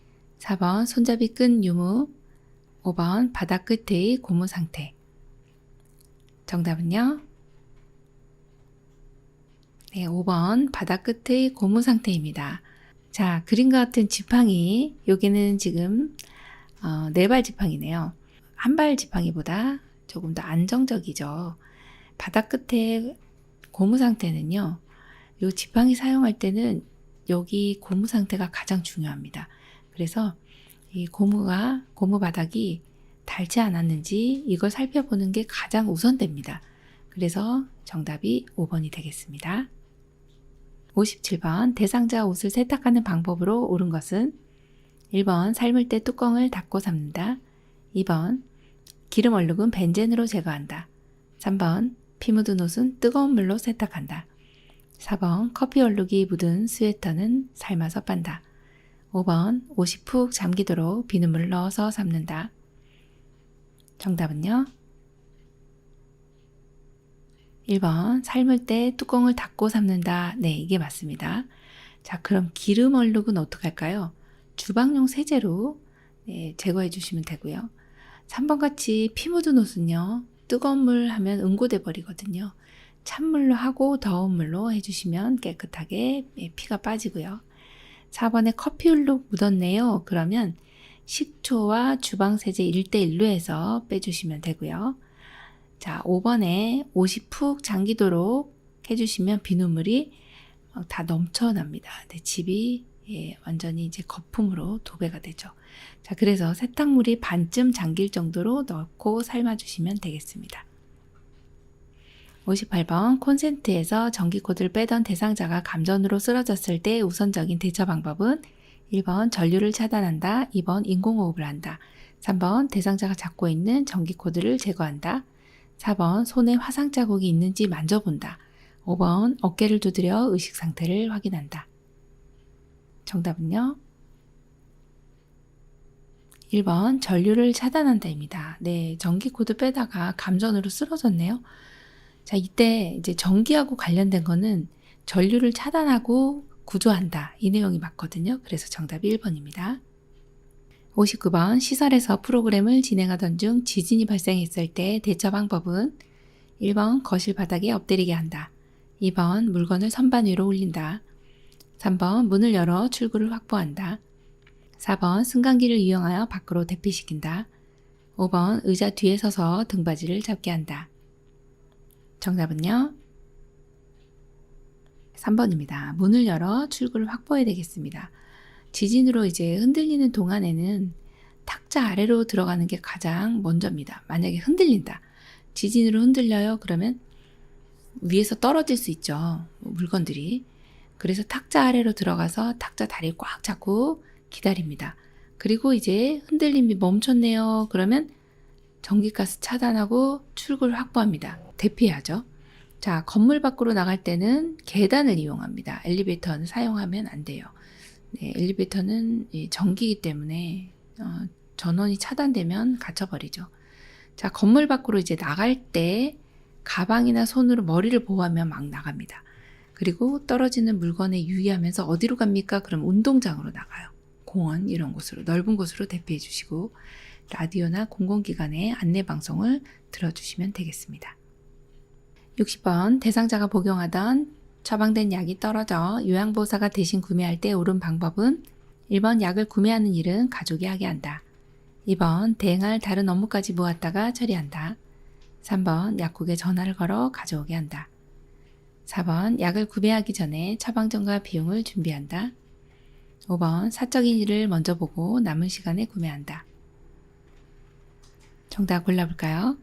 4번 손잡이 끈 유무, 5번 바닥 끝의 고무 상태. 정답은요? 네, 5번 바닥 끝의 고무 상태입니다. 자, 그림과 같은 지팡이, 여기는 지금 4발 지팡이네요. 한 발 지팡이보다 조금 더 안정적이죠. 바닥 끝에 고무 상태는요. 이 지팡이 사용할 때는 여기 고무 상태가 가장 중요합니다. 그래서 이 고무 바닥이 닳지 않았는지 이걸 살펴보는 게 가장 우선됩니다. 그래서 정답이 5번이 되겠습니다. 57번 대상자 옷을 세탁하는 방법으로 옳은 것은 1번 삶을 때 뚜껑을 닫고 삶는다. 2번 기름 얼룩은 벤젠으로 제거한다. 3번 피 묻은 옷은 뜨거운 물로 세탁한다. 4번 커피 얼룩이 묻은 스웨터는 삶아서 빤다. 5번 옷이 푹 잠기도록 비눗물을 넣어서 삶는다. 정답은요? 1번 삶을 때 뚜껑을 닫고 삶는다. 네, 이게 맞습니다. 자, 그럼 기름 얼룩은 어떻게 할까요? 주방용 세제로 제거해 주시면 되고요. 3번 같이 피 묻은 옷은요. 뜨거운 물 하면 응고돼 버리거든요. 찬물로 하고 더운 물로 해주시면 깨끗하게 피가 빠지고요. 4번에 커피 얼룩 묻었네요. 그러면 식초와 주방세제 1대1로 해서 빼주시면 되고요. 자, 5번에 옷이 푹 잠기도록 해주시면 비눗물이 다 넘쳐납니다. 네, 집이 완전히 이제 거품으로 도배가 되죠. 자, 그래서 세탁물이 반쯤 잠길 정도로 넣고 삶아주시면 되겠습니다. 58번 콘센트에서 전기코드를 빼던 대상자가 감전으로 쓰러졌을 때 우선적인 대처 방법은 1번 전류를 차단한다. 2번 인공호흡을 한다. 3번 대상자가 잡고 있는 전기코드를 제거한다. 4번 손에 화상 자국이 있는지 만져본다. 5번 어깨를 두드려 의식 상태를 확인한다. 정답은요? 1번 전류를 차단한다입니다. 네, 전기코드 빼다가 감전으로 쓰러졌네요. 자, 이때 이제 전기하고 관련된 거는 전류를 차단하고 구조한다. 이 내용이 맞거든요. 그래서 정답이 1번입니다. 59번 시설에서 프로그램을 진행하던 중 지진이 발생했을 때 대처 방법은 1번 거실 바닥에 엎드리게 한다. 2번 물건을 선반 위로 올린다. 3번 문을 열어 출구를 확보한다. 4번 승강기를 이용하여 밖으로 대피시킨다. 5번 의자 뒤에 서서 등받이를 잡게 한다. 정답은요? 3번입니다. 문을 열어 출구를 확보해야 되겠습니다. 지진으로 이제 흔들리는 동안에는 탁자 아래로 들어가는 게 가장 먼저입니다. 만약에 흔들린다. 지진으로 흔들려요. 그러면 위에서 떨어질 수 있죠. 물건들이. 그래서 탁자 아래로 들어가서 탁자 다리 꽉 잡고 기다립니다. 그리고 이제 흔들림이 멈췄네요. 그러면 전기가스 차단하고 출구를 확보합니다. 대피하죠. 자, 건물 밖으로 나갈 때는 계단을 이용합니다. 엘리베이터는 사용하면 안 돼요. 네, 엘리베이터는 전기이기 때문에 전원이 차단되면 갇혀버리죠. 자, 건물 밖으로 이제 나갈 때 가방이나 손으로 머리를 보호하며 막 나갑니다. 그리고 떨어지는 물건에 유의하면서 어디로 갑니까? 그럼 운동장으로 나가요. 공원 이런 곳으로 넓은 곳으로 대피해 주시고 라디오나 공공기관의 안내방송을 들어주시면 되겠습니다. 60번 대상자가 복용하던 처방된 약이 떨어져 요양보호사가 대신 구매할 때 옳은 방법은 1번 약을 구매하는 일은 가족이 하게 한다. 2번 대행할 다른 업무까지 모았다가 처리한다. 3번 약국에 전화를 걸어 가져오게 한다. 4번 약을 구매하기 전에 처방전과 비용을 준비한다. 5번 사적인 일을 먼저 보고 남은 시간에 구매한다. 정답 골라볼까요?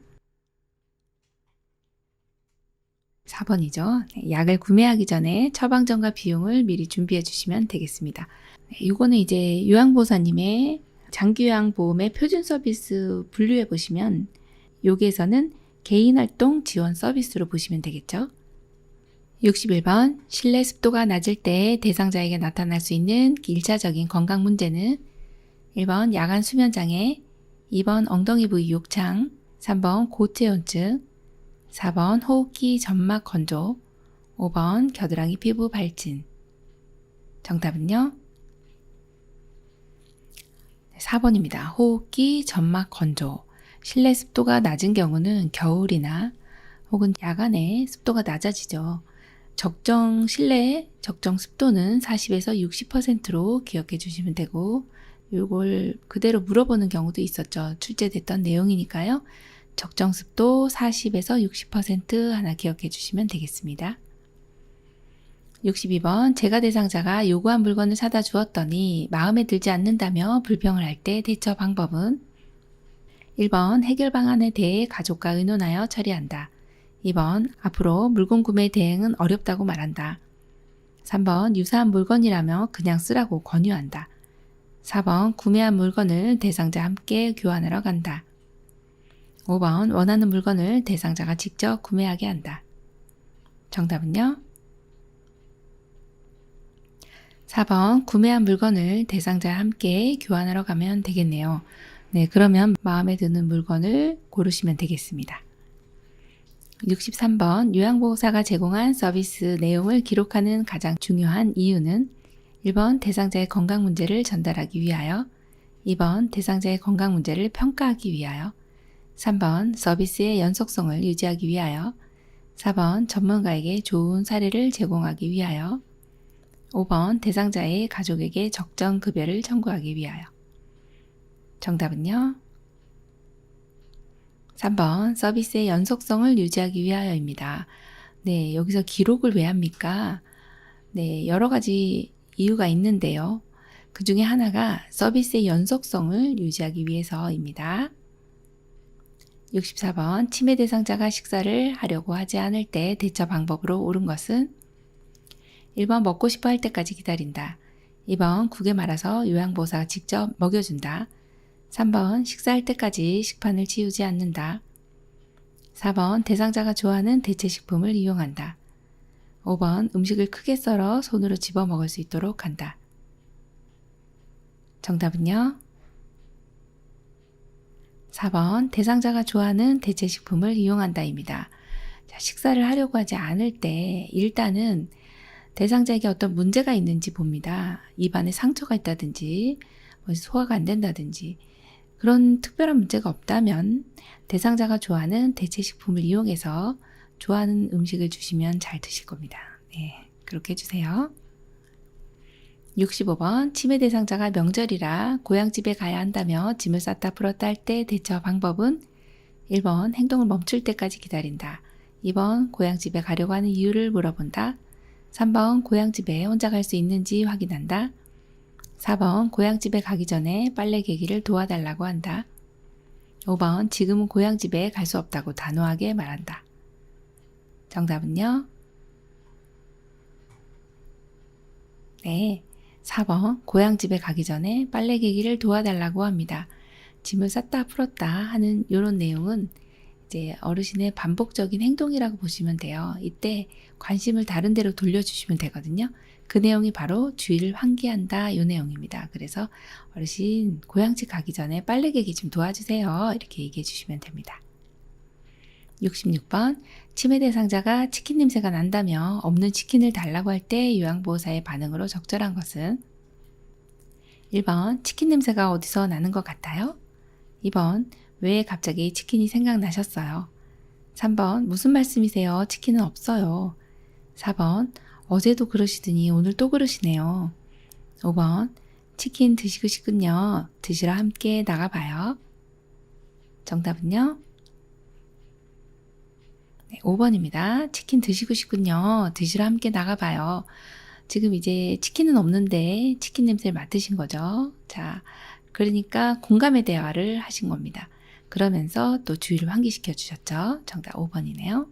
4번이죠. 약을 구매하기 전에 처방전과 비용을 미리 준비해 주시면 되겠습니다. 이거는 이제 요양보호사님의 장기요양보험의 표준 서비스 분류해 보시면 여기에서는 개인활동 지원 서비스로 보시면 되겠죠. 61번 실내 습도가 낮을 때 대상자에게 나타날 수 있는 1차적인 건강 문제는 1번 야간 수면장애, 2번 엉덩이 부위 욕창, 3번 고체온증, 4번 호흡기 점막 건조, 5번 겨드랑이 피부 발진. 정답은요? 4번입니다. 호흡기 점막 건조. 실내 습도가 낮은 경우는 겨울이나 혹은 야간에 습도가 낮아지죠. 적정 실내 적정 습도는 40에서 60%로 기억해 주시면 되고 이걸 그대로 물어보는 경우도 있었죠. 출제됐던 내용이니까요. 적정 습도 40에서 60% 하나 기억해 주시면 되겠습니다. 62번 제가 대상자가 요구한 물건을 사다 주었더니 마음에 들지 않는다며 불평을 할 때 대처 방법은 1번 해결 방안에 대해 가족과 의논하여 처리한다. 2번 앞으로 물건 구매 대행은 어렵다고 말한다. 3번 유사한 물건이라며 그냥 쓰라고 권유한다. 4번 구매한 물건을 대상자와 함께 교환하러 간다. 5번 원하는 물건을 대상자가 직접 구매하게 한다. 정답은요? 4번 구매한 물건을 대상자와 함께 교환하러 가면 되겠네요. 네, 그러면 마음에 드는 물건을 고르시면 되겠습니다. 63번 요양보호사가 제공한 서비스 내용을 기록하는 가장 중요한 이유는 1번 대상자의 건강 문제를 전달하기 위하여, 2번 대상자의 건강 문제를 평가하기 위하여, 3번 서비스의 연속성을 유지하기 위하여, 4번 전문가에게 좋은 사례를 제공하기 위하여, 5번 대상자의 가족에게 적정 급여를 청구하기 위하여. 정답은요? 3번 서비스의 연속성을 유지하기 위하여입니다. 네, 여기서 기록을 왜 합니까? 네, 여러 가지 이유가 있는데요. 그 중에 하나가 서비스의 연속성을 유지하기 위해서입니다. 64번 치매 대상자가 식사를 하려고 하지 않을 때 대처 방법으로 옳은 것은 1번 먹고 싶어 할 때까지 기다린다. 2번 국에 말아서 요양보호사가 직접 먹여준다. 3번 식사할 때까지 식판을 치우지 않는다. 4번 대상자가 좋아하는 대체식품을 이용한다. 5번 음식을 크게 썰어 손으로 집어 먹을 수 있도록 한다. 정답은요? 4번 대상자가 좋아하는 대체식품을 이용한다입니다. 자, 식사를 하려고 하지 않을 때 일단은 대상자에게 어떤 문제가 있는지 봅니다. 입안에 상처가 있다든지 소화가 안 된다든지 그런 특별한 문제가 없다면 대상자가 좋아하는 대체식품을 이용해서 좋아하는 음식을 주시면 잘 드실 겁니다. 네, 그렇게 해주세요. 65번 치매 대상자가 명절이라 고향집에 가야 한다며 짐을 쌌다 풀었다 할 때 대처 방법은 1번 행동을 멈출 때까지 기다린다. 2번 고향집에 가려고 하는 이유를 물어본다. 3번 고향집에 혼자 갈 수 있는지 확인한다. 4번 고향집에 가기 전에 빨래 개기를 도와달라고 한다. 5번 지금은 고향집에 갈 수 없다고 단호하게 말한다. 정답은요? 네, 4번 고향집에 가기 전에 빨래 개기를 도와달라고 합니다. 짐을 쌌다 풀었다 하는 이런 내용은 이제 어르신의 반복적인 행동이라고 보시면 돼요. 이때 관심을 다른 데로 돌려주시면 되거든요. 그 내용이 바로 주의를 환기한다 이 내용입니다. 그래서 어르신 고향집 가기 전에 빨래 개기 좀 도와주세요. 이렇게 얘기해 주시면 됩니다. 66번 치매 대상자가 치킨 냄새가 난다며 없는 치킨을 달라고 할 때 요양보호사의 반응으로 적절한 것은 1번 치킨 냄새가 어디서 나는 것 같아요? 2번 왜 갑자기 치킨이 생각나셨어요? 3번 무슨 말씀이세요? 치킨은 없어요. 4번 어제도 그러시더니 오늘 또 그러시네요. 5번 치킨 드시고 싶군요. 드시러 함께 나가봐요. 정답은요? 네, 5번입니다. 치킨 드시고 싶군요. 드시러 함께 나가봐요. 지금 이제 치킨은 없는데 치킨 냄새를 맡으신 거죠. 자, 그러니까 공감의 대화를 하신 겁니다. 그러면서 또 주의를 환기시켜 주셨죠. 정답 5번이네요.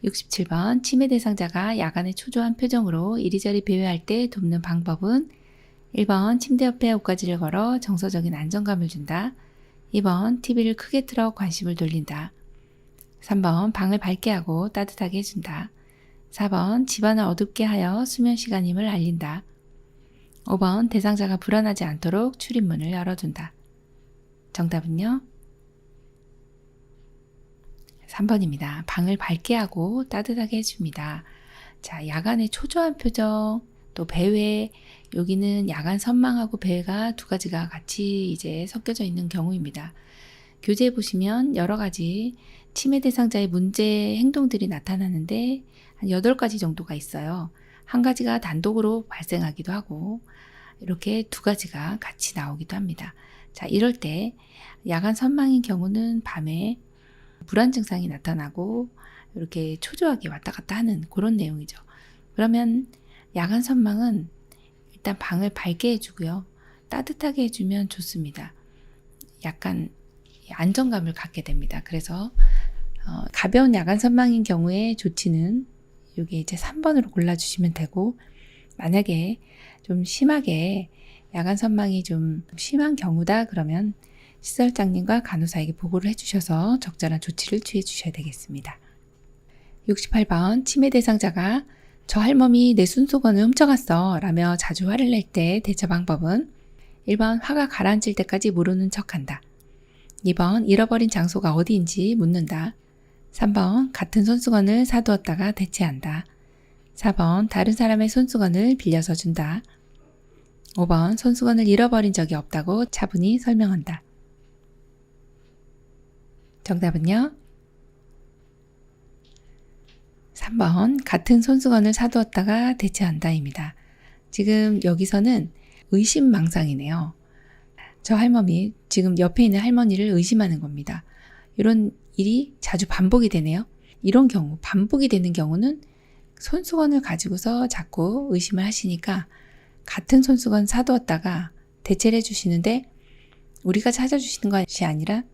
67번 치매 대상자가 야간에 초조한 표정으로 이리저리 배회할 때 돕는 방법은 1번 침대 옆에 옷가지를 걸어 정서적인 안정감을 준다. 2번 TV를 크게 틀어 관심을 돌린다. 3번 방을 밝게 하고 따뜻하게 해준다. 4번 집안을 어둡게 하여 수면 시간임을 알린다. 5번 대상자가 불안하지 않도록 출입문을 열어둔다. 정답은요? 3번입니다. 방을 밝게 하고 따뜻하게 해줍니다. 자, 야간에 초조한 표정, 또 배회, 여기는 야간 선망하고 배회가 두 가지가 같이 이제 섞여져 있는 경우입니다. 교재에 보시면 여러 가지 치매 대상자의 문제 행동들이 나타나는데 한 8가지 정도가 있어요. 한 가지가 단독으로 발생하기도 하고 이렇게 두 가지가 같이 나오기도 합니다. 자, 이럴 때 야간 선망인 경우는 밤에 불안 증상이 나타나고 이렇게 초조하게 왔다 갔다 하는 그런 내용이죠. 그러면 야간 선망은 일단 방을 밝게 해주고요. 따뜻하게 해주면 좋습니다. 약간 안정감을 갖게 됩니다. 그래서 가벼운 야간 선망인 경우에 조치는 여기 이제 3번으로 골라주시면 되고, 만약에 좀 심하게 야간 선망이 좀 심한 경우다 그러면 시설장님과 간호사에게 보고를 해주셔서 적절한 조치를 취해 주셔야 되겠습니다. 68번 치매 대상자가 저 할멈이 내 손수건을 훔쳐갔어 라며 자주 화를 낼 때 대처 방법은 1번 화가 가라앉을 때까지 모르는 척한다. 2번 잃어버린 장소가 어디인지 묻는다. 3번 같은 손수건을 사두었다가 대체한다. 4번 다른 사람의 손수건을 빌려서 준다. 5번 손수건을 잃어버린 적이 없다고 차분히 설명한다. 정답은요? 3번 같은 손수건을 사두었다가 대체한다입니다. 지금 여기서는 의심망상이네요. 저 할머니, 지금 옆에 있는 할머니를 의심하는 겁니다. 이런 일이 자주 반복이 되네요. 이런 경우, 반복이 되는 경우는 손수건을 가지고서 자꾸 의심을 하시니까 같은 손수건 사두었다가 대체를 해주시는데 우리가 찾아주시는 것이 아니라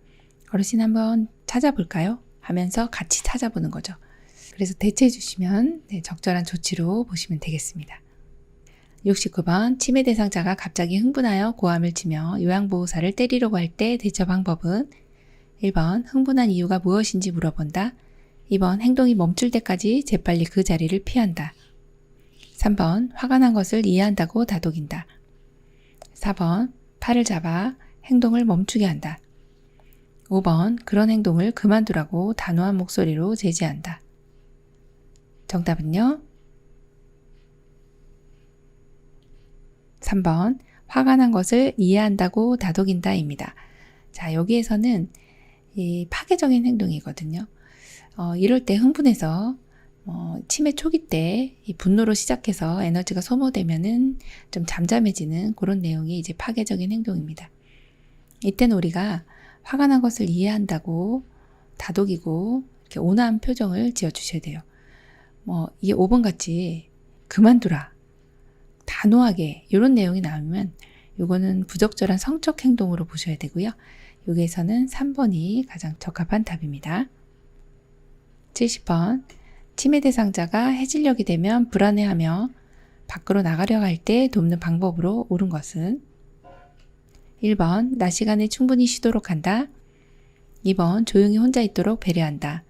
어르신 한번 찾아볼까요? 하면서 같이 찾아보는 거죠. 그래서 대체해 주시면 적절한 조치로 보시면 되겠습니다. 69번 치매 대상자가 갑자기 흥분하여 고함을 치며 요양보호사를 때리려고 할 때 대처 방법은 1번 흥분한 이유가 무엇인지 물어본다. 2번 행동이 멈출 때까지 재빨리 그 자리를 피한다. 3번 화가 난 것을 이해한다고 다독인다. 4번 팔을 잡아 행동을 멈추게 한다. 5번 그런 행동을 그만두라고 단호한 목소리로 제지한다. 정답은요? 3번 화가 난 것을 이해한다고 다독인다입니다. 자, 여기에서는 이 파괴적인 행동이거든요. 이럴 때 흥분해서 치매 초기 때 이 분노로 시작해서 에너지가 소모되면은 좀 잠잠해지는 그런 내용이 이제 파괴적인 행동입니다. 이때는 우리가 화가 난 것을 이해한다고 다독이고 이렇게 온화한 표정을 지어주셔야 돼요. 이게 5번 같이 그만두라, 단호하게 이런 내용이 나오면 이거는 부적절한 성적 행동으로 보셔야 되고요. 여기에서는 3번이 가장 적합한 답입니다. 70번 치매 대상자가 해질녘이 되면 불안해하며 밖으로 나가려고 할 때 돕는 방법으로 옳은 것은 1번 낮 시간에 충분히 쉬도록 한다. 2번 조용히 혼자 있도록 배려한다.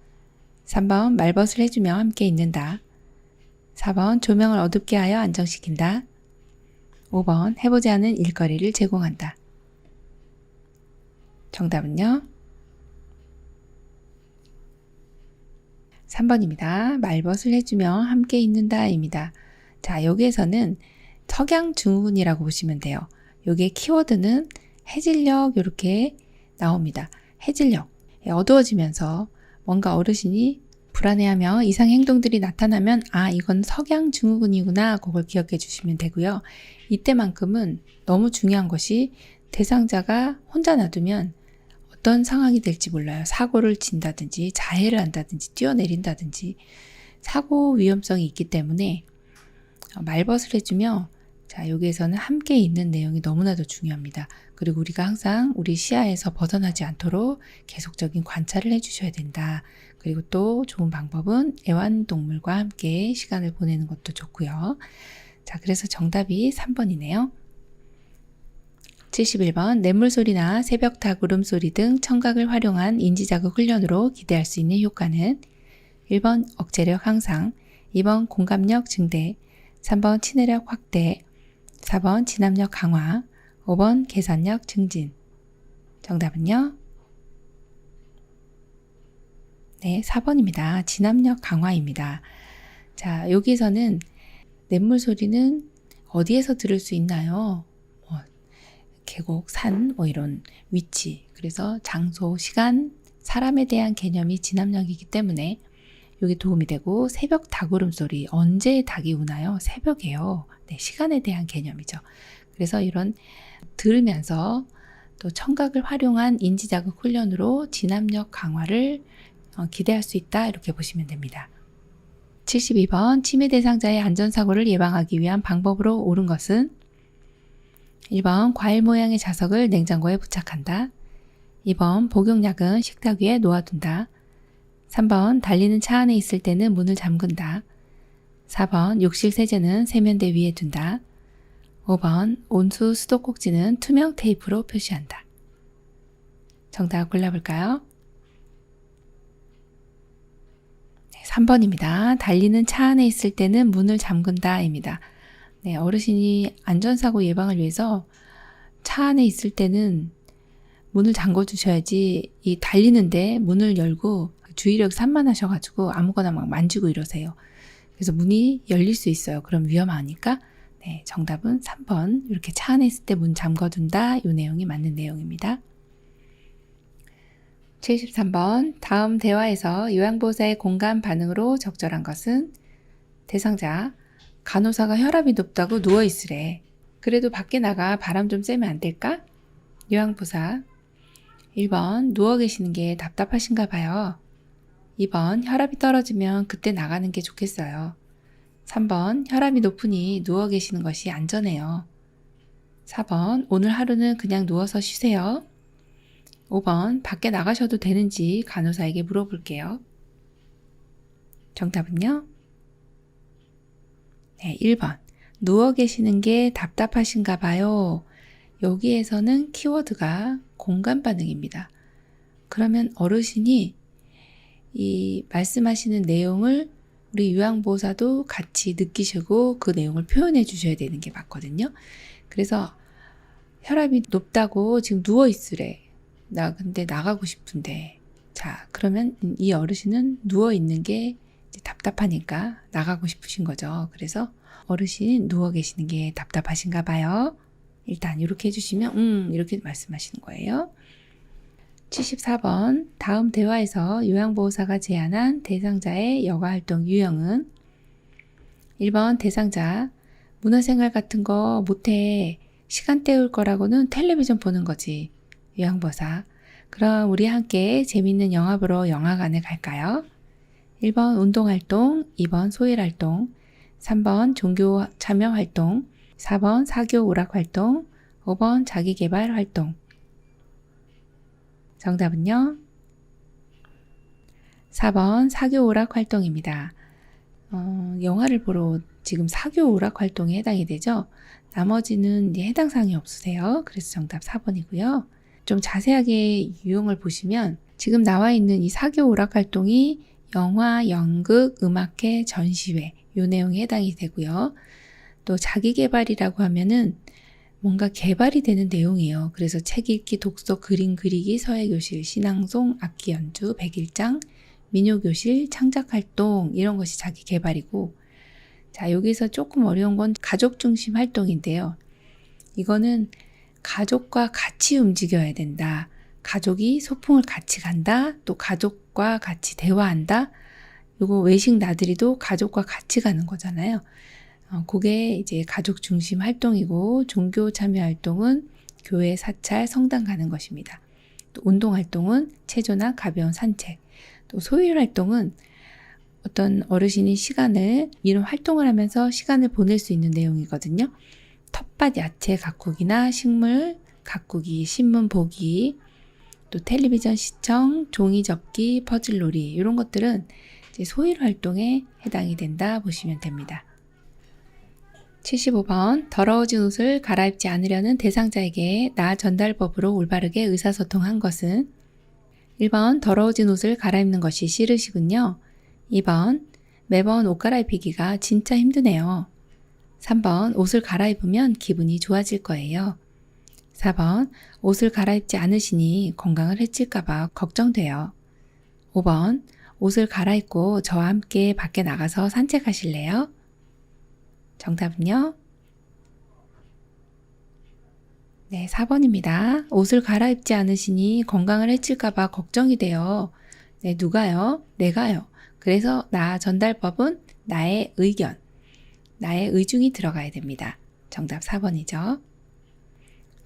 3번 말벗을 해주며 함께 있는다. 4번 조명을 어둡게 하여 안정시킨다. 5번 해보지 않은 일거리를 제공한다. 정답은요? 3번입니다. 말벗을 해주며 함께 있는다 입니다. 자, 여기에서는 석양증후군이라고 보시면 돼요. 여기에 키워드는 해질녘 이렇게 나옵니다. 해질녘, 어두워지면서 뭔가 어르신이 불안해하며 이상 행동들이 나타나면 이건 석양증후군이구나, 그걸 기억해 주시면 되고요. 이때만큼은 너무 중요한 것이 대상자가 혼자 놔두면 어떤 상황이 될지 몰라요. 사고를 친다든지 자해를 한다든지 뛰어내린다든지 사고 위험성이 있기 때문에 말벗을 해주며 자, 여기에서는 함께 있는 내용이 너무나도 중요합니다. 그리고 우리가 항상 우리 시야에서 벗어나지 않도록 계속적인 관찰을 해주셔야 된다. 그리고 또 좋은 방법은 애완동물과 함께 시간을 보내는 것도 좋고요. 자, 그래서 정답이 3번이네요. 71번 냇물소리나 새벽 닭 울음소리 등 청각을 활용한 인지자극 훈련으로 기대할 수 있는 효과는 1번 억제력 향상, 2번 공감력 증대, 3번 친해력 확대, 4번 진압력 강화, 5번 계산력 증진. 정답은요? 네, 4번입니다. 진압력 강화입니다. 자, 여기서는 냇물 어디에서 들을 수 있나요? 계곡, 산, 이런 위치, 그래서 장소, 시간, 사람에 대한 개념이 진압력이기 때문에 이게 도움이 되고, 새벽 닭 울음소리, 언제 닭이 우나요? 새벽에요. 네, 시간에 대한 개념이죠. 그래서 이런 들으면서 또 청각을 활용한 인지자극 훈련으로 진압력 강화를 기대할 수 있다, 이렇게 보시면 됩니다. 72번 치매 대상자의 안전사고를 예방하기 위한 방법으로 옳은 것은 1번 과일 모양의 자석을 냉장고에 부착한다. 2번 복용약은 식탁 위에 놓아둔다. 3번 달리는 차 안에 있을 때는 문을 잠근다. 4번 욕실 세제는 세면대 위에 둔다. 5번 온수 수도꼭지는 투명 테이프로 표시한다. 정답 골라볼까요? 네, 3번입니다. 달리는 차 안에 있을 때는 문을 잠근다 입니다. 네, 어르신이 안전사고 예방을 위해서 차 안에 있을 때는 문을 잠궈 주셔야지 이 달리는데 문을 열고 주의력이 산만하셔가지고 아무거나 막 만지고 이러세요. 그래서 문이 열릴 수 있어요. 그럼 위험하니까. 네, 정답은 3번. 이렇게 차 안에 있을 때 문 잠궈둔다. 이 내용이 맞는 내용입니다. 73번. 다음 대화에서 요양보호사의 공감 반응으로 적절한 것은 대상자. 간호사가 혈압이 높다고 누워있으래. 그래도 밖에 나가 바람 좀 쐬면 안 될까? 요양보호사. 1번. 누워 계시는 게 답답하신가 봐요. 2번. 혈압이 떨어지면 그때 나가는 게 좋겠어요. 3번. 혈압이 높으니 누워 계시는 것이 안전해요. 4번. 오늘 하루는 그냥 누워서 쉬세요. 5번. 밖에 나가셔도 되는지 간호사에게 물어볼게요. 정답은요? 네, 1번. 누워 계시는 게 답답하신가 봐요. 여기에서는 키워드가 공감 반응입니다. 그러면 어르신이 이 말씀하시는 내용을 우리 요양보호사도 같이 느끼시고 그 내용을 표현해 주셔야 되는 게 맞거든요. 그래서 혈압이 높다고 지금 누워 있으래. 나 근데 나가고 싶은데. 자, 그러면 이 어르신은 누워 있는 게 이제 답답하니까 나가고 싶으신 거죠. 그래서 어르신 누워 계시는 게 답답하신가 봐요. 일단 이렇게 해주시면 이렇게 말씀하시는 거예요. 74번. 다음 대화에서 요양보호사가 제안한 대상자의 여가활동 유형은 1번 대상자. 문화생활 같은 거 못해. 시간 때울 거라고는 텔레비전 보는 거지. 요양보호사. 그럼 우리 함께 재밌는 영화 보러 영화관에 갈까요? 1번 운동활동, 2번 소일활동, 3번 종교 참여활동, 4번 사교 오락활동, 5번 자기개발활동. 정답은요? 4번 사교 오락활동입니다. 영화를 보러 지금 사교 오락활동에 해당이 되죠? 나머지는 이제 해당 사항이 없으세요. 그래서 정답 4번이고요. 좀 자세하게 유형을 보시면 지금 나와 있는 이 사교 오락활동이 영화, 연극, 음악회, 전시회 이 내용에 해당이 되고요. 또 자기개발이라고 하면은 뭔가 개발이 되는 내용이에요. 그래서 책 읽기, 독서, 그림 그리기, 서예교실, 신앙송, 악기 연주, 백일장, 민요교실, 창작활동 이런 것이 자기 개발이고 자 여기서 조금 어려운 건 가족 중심 활동인데요. 이거는 가족과 같이 움직여야 된다. 가족이 소풍을 같이 간다. 또 가족과 같이 대화한다. 요거 외식 나들이도 가족과 같이 가는 거잖아요. 그게 이제 가족 중심 활동이고 종교 참여 활동은 교회, 사찰, 성당 가는 것입니다. 또 운동 활동은 체조나 가벼운 산책. 또 소일 활동은 어떤 어르신이 시간을 이런 활동을 하면서 시간을 보낼 수 있는 내용이거든요. 텃밭 야채 가꾸기나 식물 가꾸기, 신문 보기, 또 텔레비전 시청, 종이 접기, 퍼즐놀이 이런 것들은 이제 소일 활동에 해당이 된다 보시면 됩니다. 75번. 더러워진 옷을 갈아입지 않으려는 대상자에게 나 전달법으로 올바르게 의사소통한 것은 1번. 더러워진 옷을 갈아입는 것이 싫으시군요. 2번. 매번 옷 갈아입히기가 진짜 힘드네요. 3번. 옷을 갈아입으면 기분이 좋아질 거예요. 4번. 옷을 갈아입지 않으시니 건강을 해칠까봐 걱정돼요. 5번. 옷을 갈아입고 저와 함께 밖에 나가서 산책하실래요? 정답은요? 네, 4번입니다. 옷을 갈아입지 않으시니 건강을 해칠까봐 걱정이 돼요. 네, 누가요? 내가요. 그래서 나 전달법은 나의 의견, 나의 의중이 들어가야 됩니다. 정답 4번이죠.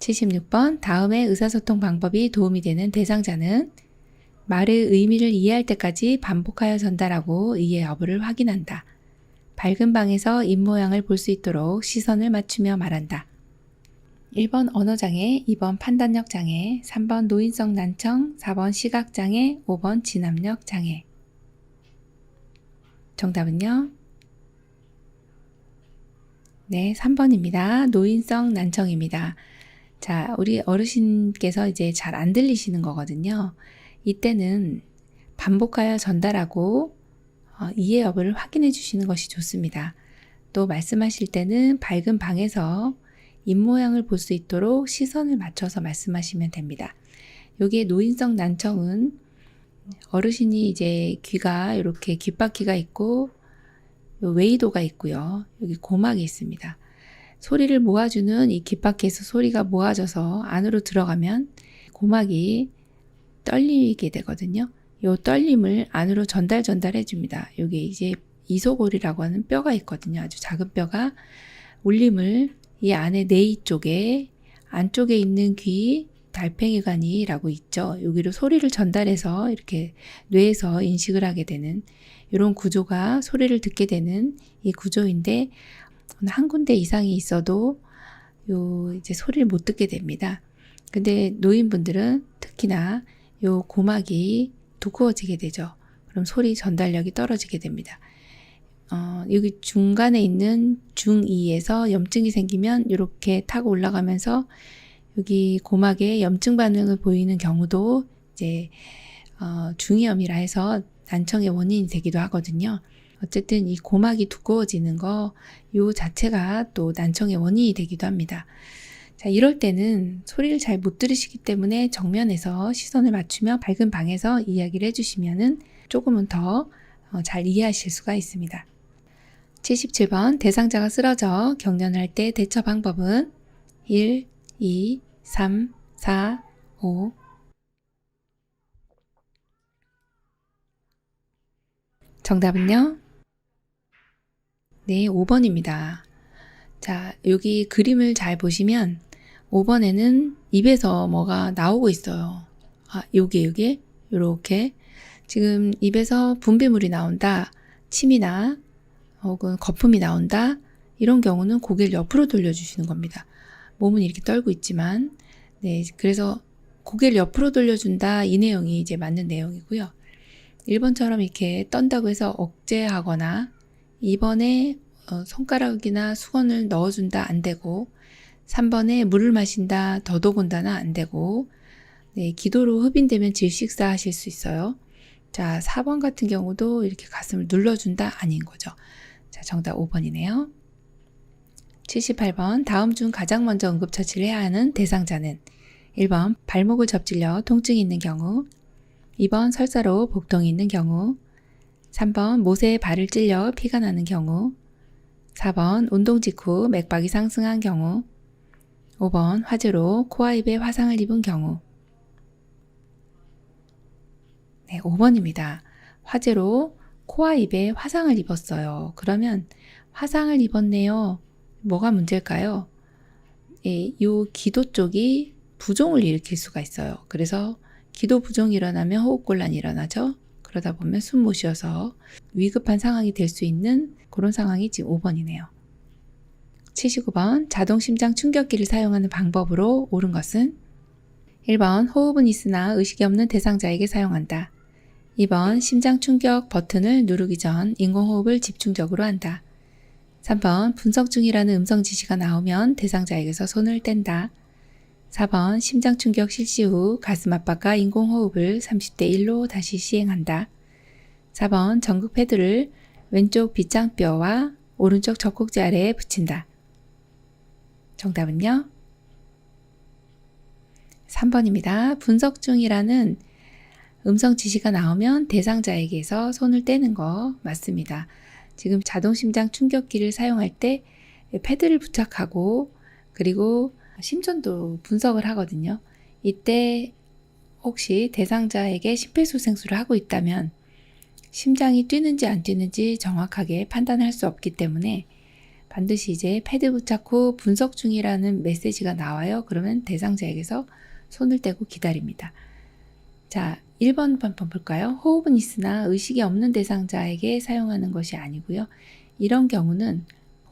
76번. 다음의 의사소통 방법이 도움이 되는 대상자는 말의 의미를 이해할 때까지 반복하여 전달하고 이해 여부를 확인한다. 밝은 방에서 입모양을 볼 수 있도록 시선을 맞추며 말한다. 1번 언어장애, 2번 판단력 장애, 3번 노인성 난청, 4번 시각장애, 5번 진압력 장애. 정답은요? 네, 3번입니다. 노인성 난청입니다. 자, 우리 어르신께서 이제 잘 안 들리시는 거거든요. 이때는 반복하여 전달하고 이해 여부를 확인해 주시는 것이 좋습니다. 또 말씀하실 때는 밝은 방에서 입모양을 볼 수 있도록 시선을 맞춰서 말씀하시면 됩니다. 여기에 노인성 난청은 어르신이 이제 귀가 이렇게 귓바퀴가 있고 웨이도가 있고요. 여기 고막이 있습니다. 소리를 모아주는 이 귓바퀴에서 소리가 모아져서 안으로 들어가면 고막이 떨리게 되거든요. 이 떨림을 안으로 전달해 줍니다. 여기 이제 이소골이라고 하는 뼈가 있거든요. 아주 작은 뼈가 울림을 이 안에 내이 쪽에 안쪽에 있는 귀 달팽이관이라고 있죠. 여기로 소리를 전달해서 이렇게 뇌에서 인식을 하게 되는 이런 구조가 소리를 듣게 되는 이 구조인데 한 군데 이상이 있어도 이제 소리를 못 듣게 됩니다. 근데 노인분들은 특히나 요 고막이 두꺼워지게 되죠. 그럼 소리 전달력이 떨어지게 됩니다. 여기 중간에 있는 중2에서 염증이 생기면 이렇게 타고 올라가면서 여기 고막에 염증 반응을 보이는 경우도 이제 중이염이라 해서 난청의 원인이 되기도 하거든요. 어쨌든 이 고막이 두꺼워지는 거 요 자체가 또 난청의 원인이 되기도 합니다. 자, 이럴 때는 소리를 잘 못 들으시기 때문에 정면에서 시선을 맞추며 밝은 방에서 이야기를 해주시면은 조금은 더 잘 이해하실 수가 있습니다. 77번 대상자가 쓰러져 경련할 때 대처 방법은 1, 2, 3, 4, 5. 정답은요? 네, 5번입니다. 자, 여기 그림을 잘 보시면 5번에는 입에서 뭐가 나오고 있어요. 요게 요렇게 지금 입에서 분비물이 나온다, 침이나 혹은 거품이 나온다, 이런 경우는 고개를 옆으로 돌려주시는 겁니다. 몸은 이렇게 떨고 있지만, 네, 그래서 고개를 옆으로 돌려준다, 이 내용이 이제 맞는 내용이고요. 1번처럼 이렇게 떤다고 해서 억제하거나 2번에 손가락이나 수건을 넣어준다 안 되고 3번에 물을 마신다 더더군다나 안 되고 네, 기도로 흡인되면 질식사 하실 수 있어요. 자, 4번 같은 경우도 이렇게 가슴을 눌러준다 아닌 거죠. 자, 정답 5번이네요. 78번 다음 중 가장 먼저 응급처치를 해야 하는 대상자는 1번 발목을 접질려 통증이 있는 경우 2번 설사로 복통이 있는 경우 3번 못에 발을 찔려 피가 나는 경우 4번 운동 직후 맥박이 상승한 경우 5번 화재로 코와 입에 화상을 입은 경우 네, 5번입니다. 화재로 코와 입에 화상을 입었어요. 그러면 화상을 입었네요. 뭐가 문제일까요? 이 기도 쪽이 부종을 일으킬 수가 있어요. 그래서 기도 부종이 일어나면 호흡곤란이 일어나죠. 그러다 보면 숨 못 쉬어서 위급한 상황이 될 수 있는 그런 상황이 지금 5번이네요. 79번 자동 심장 충격기를 사용하는 방법으로 옳은 것은 1번 호흡은 있으나 의식이 없는 대상자에게 사용한다. 2번 심장 충격 버튼을 누르기 전 인공호흡을 집중적으로 한다. 3번 분석 중이라는 음성 지시가 나오면 대상자에게서 손을 뗀다. 4번 심장 충격 실시 후 가슴 압박과 인공호흡을 30대 1로 다시 시행한다. 4번 전극 패드를 왼쪽 빗장뼈와 오른쪽 젖꼭지 아래에 붙인다. 정답은요? 3번입니다. 분석 중이라는 음성 지시가 나오면 대상자에게서 손을 떼는 거 맞습니다. 지금 자동심장 충격기를 사용할 때 패드를 부착하고 그리고 심전도 분석을 하거든요. 이때 혹시 대상자에게 심폐소생술을 하고 있다면 심장이 뛰는지 안 뛰는지 정확하게 판단할 수 없기 때문에 반드시 이제 패드 부착 후 분석 중이라는 메시지가 나와요. 그러면 대상자에게서 손을 떼고 기다립니다. 자, 1번 한번 볼까요? 호흡은 있으나 의식이 없는 대상자에게 사용하는 것이 아니고요. 이런 경우는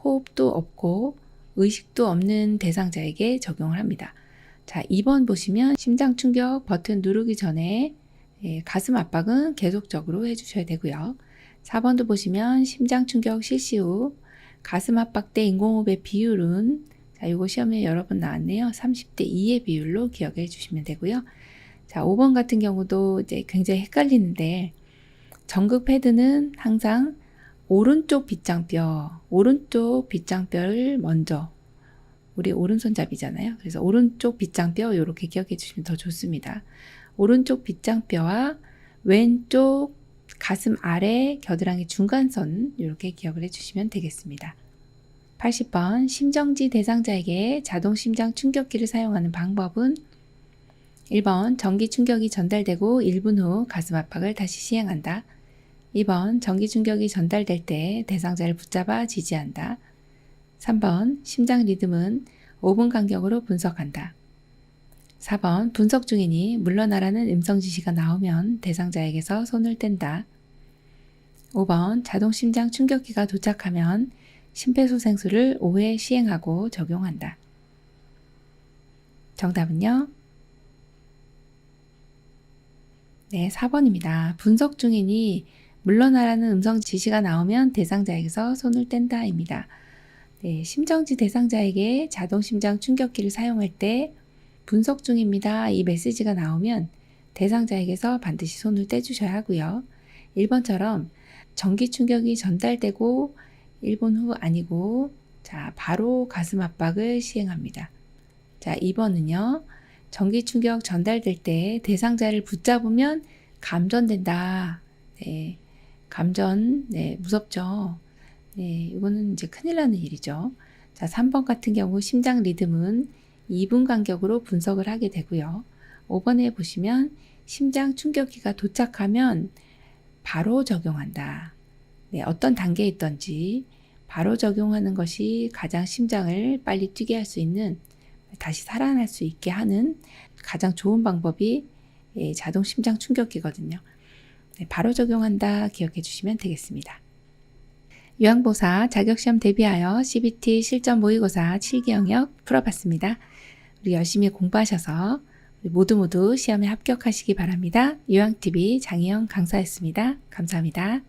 호흡도 없고 의식도 없는 대상자에게 적용을 합니다. 자, 2번 보시면 심장 충격 버튼 누르기 전에 가슴 압박은 계속적으로 해주셔야 되고요. 4번도 보시면 심장 충격 실시 후 가슴 압박 대 인공호흡의 비율은 자, 이거 시험에 여러 번 나왔네요. 30대 2의 비율로 기억해 주시면 되고요. 자, 5번 같은 경우도 이제 굉장히 헷갈리는데 전극 패드는 항상 오른쪽 빗장뼈를 먼저 우리 오른손잡이잖아요. 그래서 오른쪽 빗장뼈 이렇게 기억해 주시면 더 좋습니다. 오른쪽 빗장뼈와 왼쪽 가슴 아래 겨드랑이 중간선 이렇게 기억을 해주시면 되겠습니다. 80번 심정지 대상자에게 자동 심장 충격기를 사용하는 방법은 1번 전기 충격이 전달되고 1분 후 가슴 압박을 다시 시행한다. 2번 전기 충격이 전달될 때 대상자를 붙잡아 지지한다. 3번 심장 리듬은 5분 간격으로 분석한다. 4번 분석 중이니 물러나라는 음성 지시가 나오면 대상자에게서 손을 뗀다. 5번 자동 심장 충격기가 도착하면 심폐소생술을 5회 시행하고 적용한다. 정답은요? 네, 4번입니다. 분석 중이니 물러나라는 음성 지시가 나오면 대상자에게서 손을 뗀다입니다. 네, 심정지 대상자에게 자동 심장 충격기를 사용할 때 분석 중입니다. 이 메시지가 나오면 대상자에게서 반드시 손을 떼주셔야 하고요. 1번처럼 전기 충격이 전달되고 1분 후 아니고 자, 바로 가슴 압박을 시행합니다. 자, 2번은요. 전기 충격 전달될 때 대상자를 붙잡으면 감전된다. 네, 감전, 네, 무섭죠. 네, 이거는 이제 큰일 나는 일이죠. 자, 3번 같은 경우 심장 리듬은 2분 간격으로 분석을 하게 되고요. 5번에 보시면 심장 충격기가 도착하면 바로 적용한다. 네, 어떤 단계에 있던지 바로 적용하는 것이 가장 심장을 빨리 뛰게 할 수 있는, 다시 살아날 수 있게 하는 가장 좋은 방법이 자동 심장 충격기거든요. 네, 바로 적용한다 기억해 주시면 되겠습니다. 요양보사 자격시험 대비하여 CBT 실전 모의고사 7기 영역 풀어봤습니다. 우리 열심히 공부하셔서 우리 모두 시험에 합격하시기 바랍니다. 요양TV 장희영 강사였습니다. 감사합니다.